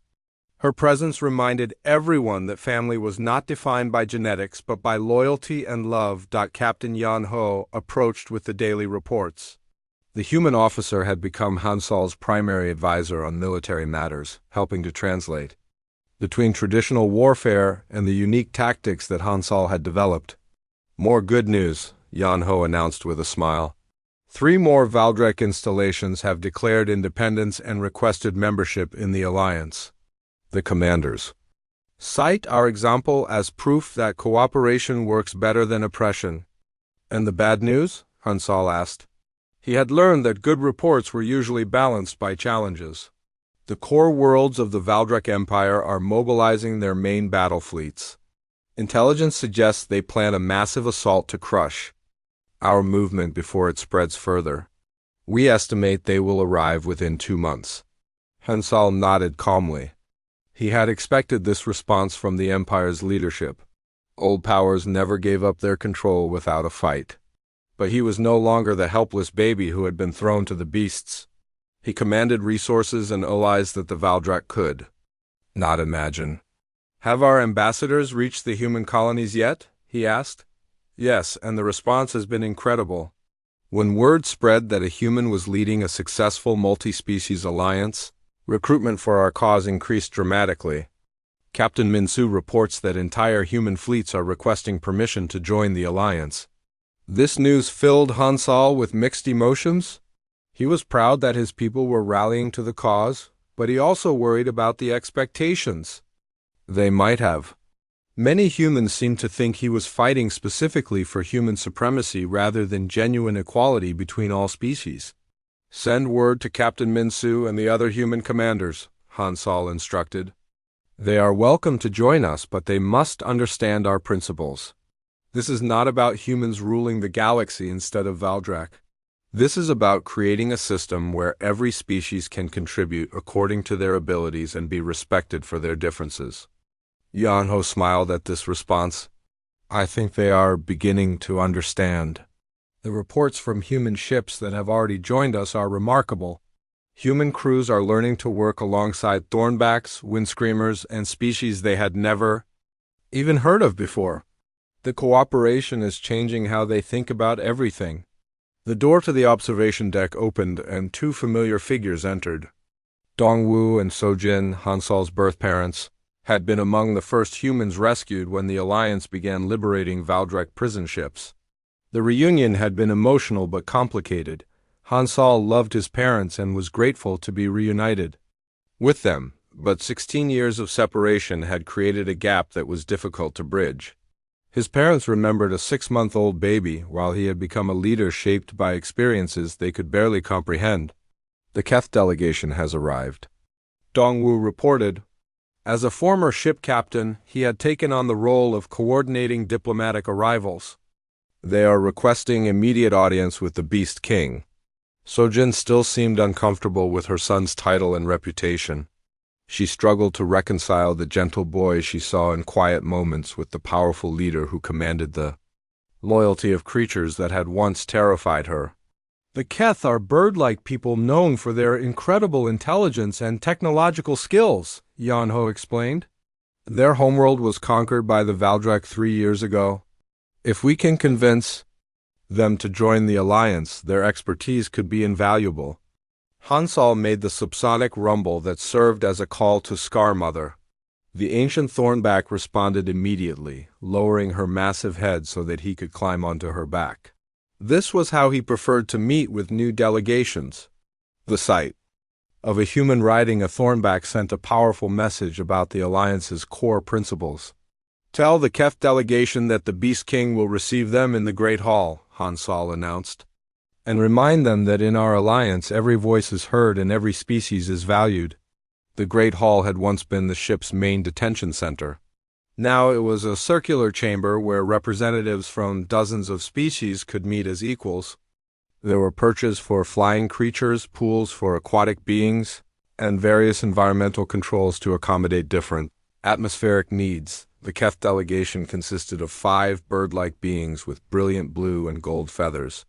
S1: Her presence reminded everyone that family was not defined by genetics but by loyalty and love. Captain Yan Ho approached with the daily reports. The human officer had become Hansal's primary advisor on military matters, helping to translate between traditional warfare and the unique tactics that Hansal had developed. More good news, Yan Ho announced with a smile. 3 more Valdrak installations have declared independence and requested membership in the alliance. The commanders cite our example as proof that cooperation works better than oppression. And the bad news? Hansal asked. He had learned that good reports were usually balanced by challenges. The core worlds of the Valdrak Empire are mobilizing their main battle fleets. Intelligence suggests they plan a massive assault to crush our movement before it spreads further. We estimate they will arrive within 2 months. Hansal nodded calmly. He had expected this response from the Empire's leadership. Old powers never gave up their control without a fight. But he was no longer the helpless baby who had been thrown to the beasts. He commanded resources and allies that the Valdrak could not imagine. Have our ambassadors reached the human colonies yet? He asked. Yes, and the response has been incredible. When word spread that a human was leading a successful multi-species alliance, recruitment for our cause increased dramatically. Captain Minsu reports that entire human fleets are requesting permission to join the alliance. This news filled Hansal with mixed emotions. He was proud that his people were rallying to the cause, but he also worried about the expectations they might have. Many humans seemed to think he was fighting specifically for human supremacy rather than genuine equality between all species. "Send word to Captain Minsu and the other human commanders," Hansal instructed. "They are welcome to join us, but they must understand our principles. This is not about humans ruling the galaxy instead of Valdrak. This is about creating a system where every species can contribute according to their abilities and be respected for their differences." Yanho smiled at this response. "I think they are beginning to understand. The reports from human ships that have already joined us are remarkable. Human crews are learning to work alongside thornbacks, windscreamers, and species they had never even heard of before. The cooperation is changing how they think about everything." The door to the observation deck opened and two familiar figures entered. Dongwu and Sojin, Hansal's birth parents, had been among the first humans rescued when the Alliance began liberating Valdrak prison ships. The reunion had been emotional but complicated. Hansal loved his parents and was grateful to be reunited with them, but 16 years of separation had created a gap that was difficult to bridge. His parents remembered a 6-month-old baby, while he had become a leader shaped by experiences they could barely comprehend. "The Keth delegation has arrived," Dongwu reported. As a former ship captain, he had taken on the role of coordinating diplomatic arrivals. "They are requesting immediate audience with the Beast King." Sojin still seemed uncomfortable with her son's title and reputation. She struggled to reconcile the gentle boy she saw in quiet moments with the powerful leader who commanded the loyalty of creatures that had once terrified her. "The Keth are bird-like people known for their incredible intelligence and technological skills," Yanho explained. "Their homeworld was conquered by the Valdrak 3 years ago. If we can convince them to join the alliance, their expertise could be invaluable." Hansal made the subsonic rumble that served as a call to Scarmother. The ancient thornback responded immediately, lowering her massive head so that he could climb onto her back. This was how he preferred to meet with new delegations. The sight of a human riding a thornback sent a powerful message about the Alliance's core principles. "Tell the Keth delegation that the Beast King will receive them in the Great Hall," Hansal announced. "And remind them that in our alliance every voice is heard and every species is valued." The Great Hall had once been the ship's main detention center. Now it was a circular chamber where representatives from dozens of species could meet as equals. There were perches for flying creatures, pools for aquatic beings, and various environmental controls to accommodate different atmospheric needs. The Keth delegation consisted of 5 bird-like beings with brilliant blue and gold feathers.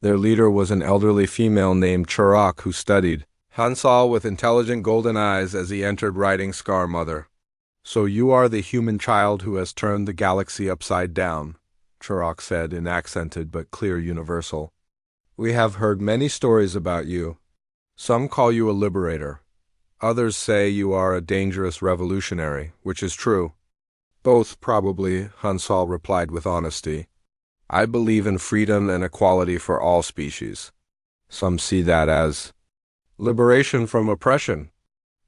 S1: Their leader was an elderly female named Churok who studied Hansal with intelligent golden eyes as he entered riding Scarmother. "So you are the human child who has turned the galaxy upside down," Churok said in accented but clear universal. "We have heard many stories about you. Some call you a liberator. Others say you are a dangerous revolutionary, which is true." "Both, probably," Hansal replied with honesty. "I believe in freedom and equality for all species. Some see that as liberation from oppression.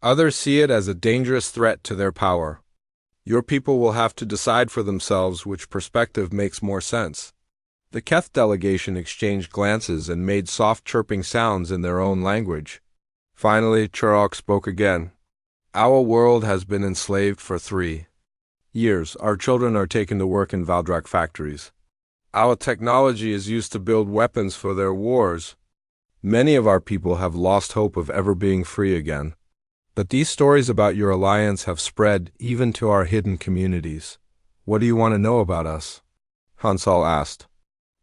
S1: Others see it as a dangerous threat to their power. Your people will have to decide for themselves which perspective makes more sense." The Keth delegation exchanged glances and made soft chirping sounds in their own language. Finally, Churok spoke again. "Our world has been enslaved for 3 years. Our children are taken to work in Valdrak factories. Our technology is used to build weapons for their wars. Many of our people have lost hope of ever being free again. But these stories about your alliance have spread even to our hidden communities. What do you want to know about us?" Hansal asked.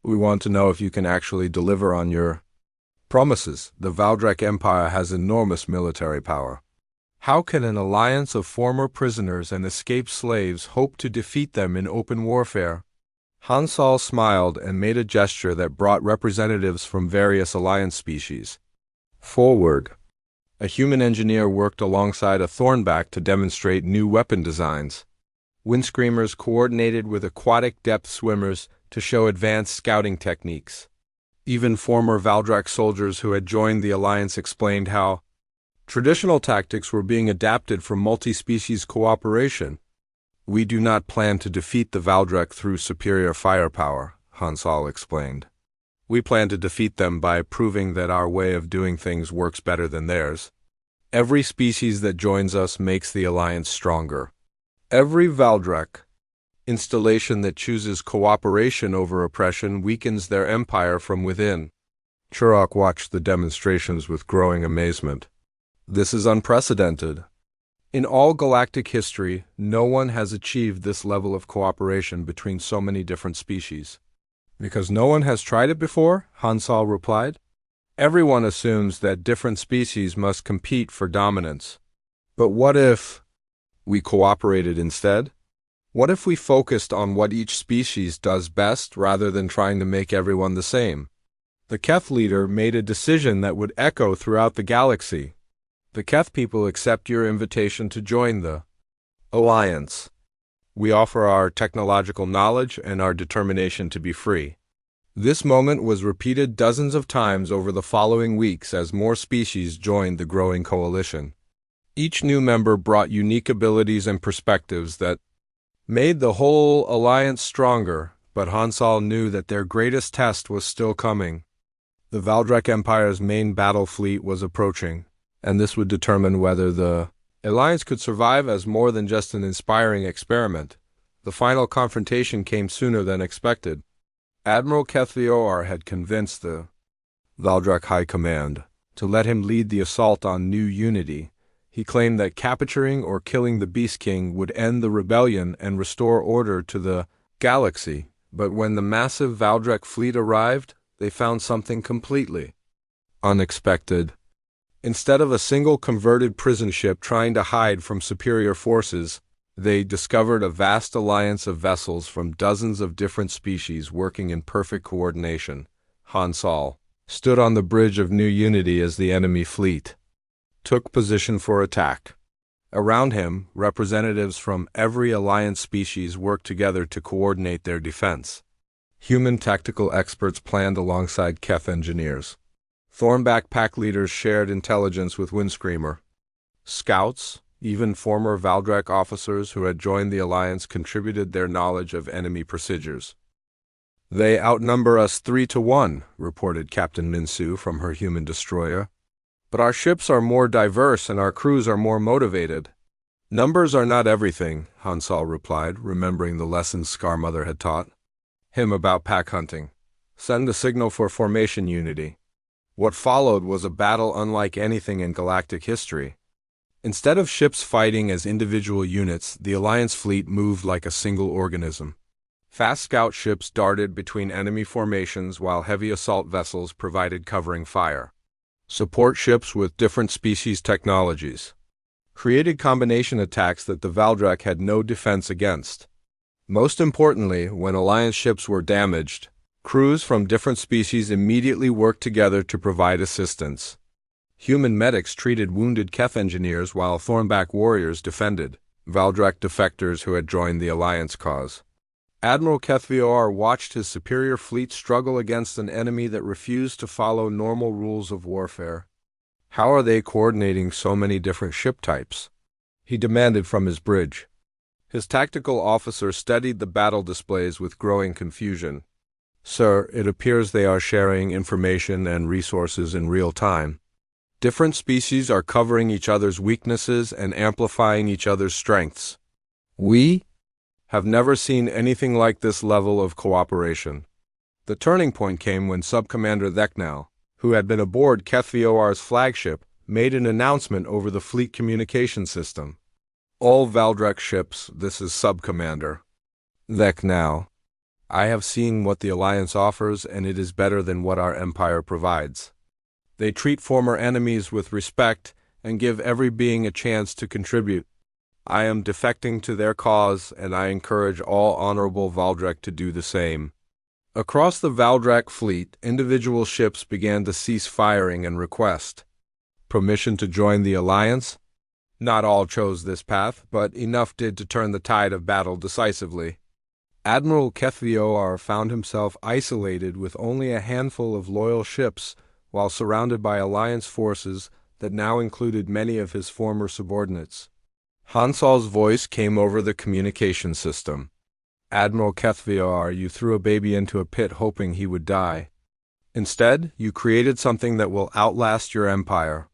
S1: "We want to know if you can actually deliver on your promises. The Valdrak Empire has enormous military power. How can an alliance of former prisoners and escaped slaves hope to defeat them in open warfare?" Hansal smiled and made a gesture that brought representatives from various alliance species forward. A human engineer worked alongside a thornback to demonstrate new weapon designs. Windscreamers coordinated with aquatic depth swimmers to show advanced scouting techniques. Even former Valdrak soldiers who had joined the alliance explained how traditional tactics were being adapted for multi-species cooperation. "We do not plan to defeat the Valdrak through superior firepower," Hansal explained. "We plan to defeat them by proving that our way of doing things works better than theirs. Every species that joins us makes the alliance stronger. Every Valdrak installation that chooses cooperation over oppression weakens their empire from within." Chirok watched the demonstrations with growing amazement. "This is unprecedented. In all galactic history, no one has achieved this level of cooperation between so many different species." "Because no one has tried it before?" Hansal replied. "Everyone assumes that different species must compete for dominance. But what if we cooperated instead? What if we focused on what each species does best rather than trying to make everyone the same?" The Keth leader made a decision that would echo throughout the galaxy. "The Keth people accept your invitation to join the Alliance. We offer our technological knowledge and our determination to be free." This moment was repeated dozens of times over the following weeks as more species joined the growing coalition. Each new member brought unique abilities and perspectives that made the whole alliance stronger, but Hansal knew that their greatest test was still coming. The Valdrak Empire's main battle fleet was approaching, and this would determine whether the alliance could survive as more than just an inspiring experiment. The final confrontation came sooner than expected. Admiral Kethvioar had convinced the Valdrak High Command to let him lead the assault on New Unity. He claimed that capturing or killing the Beast King would end the rebellion and restore order to the galaxy. But when the massive Valdrak fleet arrived, they found something completely unexpected. Instead of a single converted prison ship trying to hide from superior forces, they discovered a vast alliance of vessels from dozens of different species working in perfect coordination. Hansal stood on the bridge of New Unity as the enemy fleet took position for attack. Around him, representatives from every alliance species worked together to coordinate their defense. Human tactical experts planned alongside Keth engineers. Thornback pack leaders shared intelligence with Windscreamer. Scouts, even former Valdrak officers who had joined the alliance, contributed their knowledge of enemy procedures. "They outnumber us 3-1, reported Captain Minsu from her human destroyer. "But our ships are more diverse and our crews are more motivated." "Numbers are not everything," Hansal replied, remembering the lessons Scarmother had taught him about pack hunting. "Send a signal for formation unity." What followed was a battle unlike anything in galactic history. Instead of ships fighting as individual units, the Alliance fleet moved like a single organism. Fast scout ships darted between enemy formations while heavy assault vessels provided covering fire. Support ships with different species technologies created combination attacks that the Valdrak had no defense against. Most importantly, when Alliance ships were damaged, crews from different species immediately worked together to provide assistance. Human medics treated wounded Keth engineers while Thornback warriors defended Valdrak defectors who had joined the Alliance cause. Admiral Kethvioar watched his superior fleet struggle against an enemy that refused to follow normal rules of warfare. "How are they coordinating so many different ship types?" he demanded from his bridge. His tactical officer studied the battle displays with growing confusion. "Sir, it appears they are sharing information and resources in real time. Different species are covering each other's weaknesses and amplifying each other's strengths. We have never seen anything like this level of cooperation." The turning point came when Subcommander Theknal, who had been aboard Kethvioar's flagship, made an announcement over the fleet communication system. "All Valdrak ships, this is Subcommander Theknal. I have seen what the Alliance offers, and it is better than what our Empire provides. They treat former enemies with respect and give every being a chance to contribute. I am defecting to their cause, and I encourage all honorable Valdrek to do the same. Across the Valdrak fleet, individual ships began to cease firing and request permission to join the alliance. Not all chose this path, but enough did to turn the tide of battle decisively. Admiral Kethvioar found himself isolated with only a handful of loyal ships, while surrounded by alliance forces that now included many of his former subordinates. Hansal's voice came over the communication system. Admiral Kethvioar, you threw a baby into a pit hoping he would die. Instead, you created something that will outlast your empire.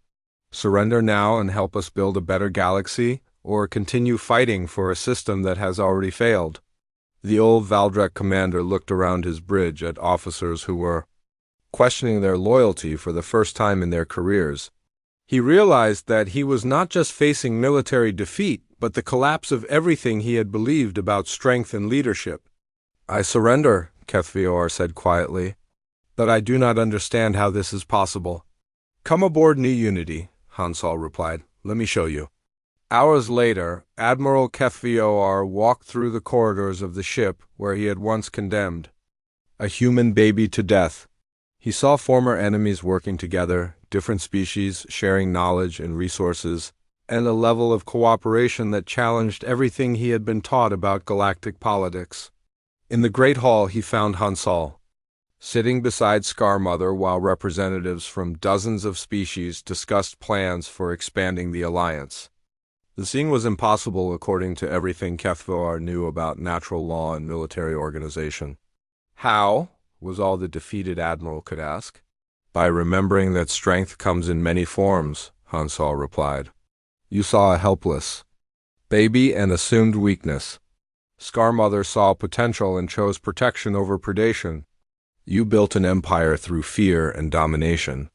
S1: Surrender now and help us build a better galaxy, or continue fighting for a system that has already failed. The old Valdrek commander looked around his bridge at officers who were questioning their loyalty for the first time in their careers. He realized that he was not just facing military defeat, but the collapse of everything he had believed about strength and leadership. I surrender, Kethvioar said quietly, but I do not understand how this is possible. Come aboard New Unity, Hansal replied. Let me show you. Hours later, Admiral Kethvioar walked through the corridors of the ship where he had once condemned a human baby to death. He saw former enemies working together, different species sharing knowledge and resources, and a level of cooperation that challenged everything he had been taught about galactic politics. In the Great Hall he found Hansal, sitting beside Scarmother while representatives from dozens of species discussed plans for expanding the alliance. The scene was impossible according to everything Kethvioar knew about natural law and military organization. How? Was all the defeated admiral could ask. By remembering that strength comes in many forms, Hansal replied. You saw a helpless baby and assumed weakness. Scarmother saw potential and chose protection over predation. You built an empire through fear and domination.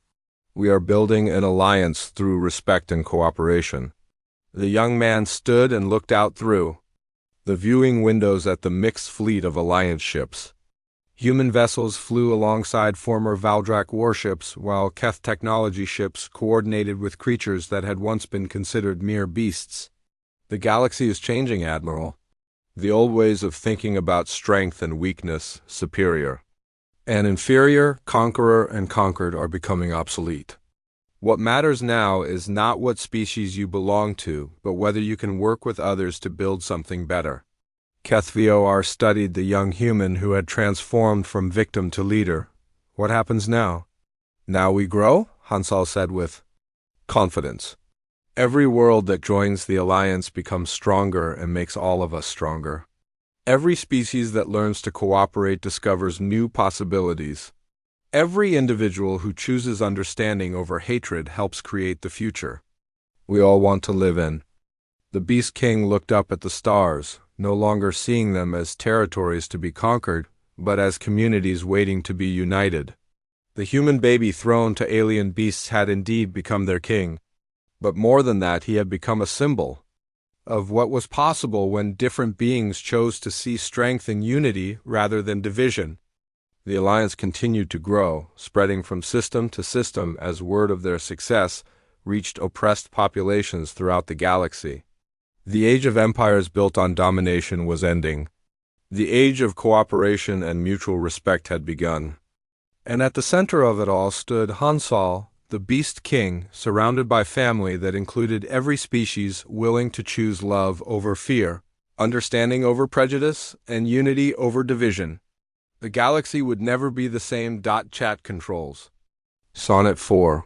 S1: We are building an alliance through respect and cooperation. The young man stood and looked out through the viewing windows at the mixed fleet of alliance ships. Human vessels flew alongside former Valdrak warships, while Keth technology ships coordinated with creatures that had once been considered mere beasts. The galaxy is changing, Admiral. The old ways of thinking about strength and weakness, superior and inferior, conqueror and conquered, are becoming obsolete. What matters now is not what species you belong to, but whether you can work with others to build something better. Kethvioar studied the young human who had transformed from victim to leader. What happens now? Now we grow, Hansal said with confidence. Every world that joins the alliance becomes stronger and makes all of us stronger. Every species that learns to cooperate discovers new possibilities. Every individual who chooses understanding over hatred helps create the future we all want to live in. The Beast King looked up at the stars, no longer seeing them as territories to be conquered, but as communities waiting to be united. The human baby thrown to alien beasts had indeed become their king. But more than that, he had become a symbol of what was possible when different beings chose to see strength in unity rather than division. The alliance continued to grow, spreading from system to system as word of their success reached oppressed populations throughout the galaxy. The age of empires built on domination was ending. The age of cooperation and mutual respect had begun. And at the center of it all stood Hansal, the Beast King, surrounded by family that included every species willing to choose love over fear, understanding over prejudice, and unity over division. The galaxy would never be the same. Chat controls. Sonnet 4.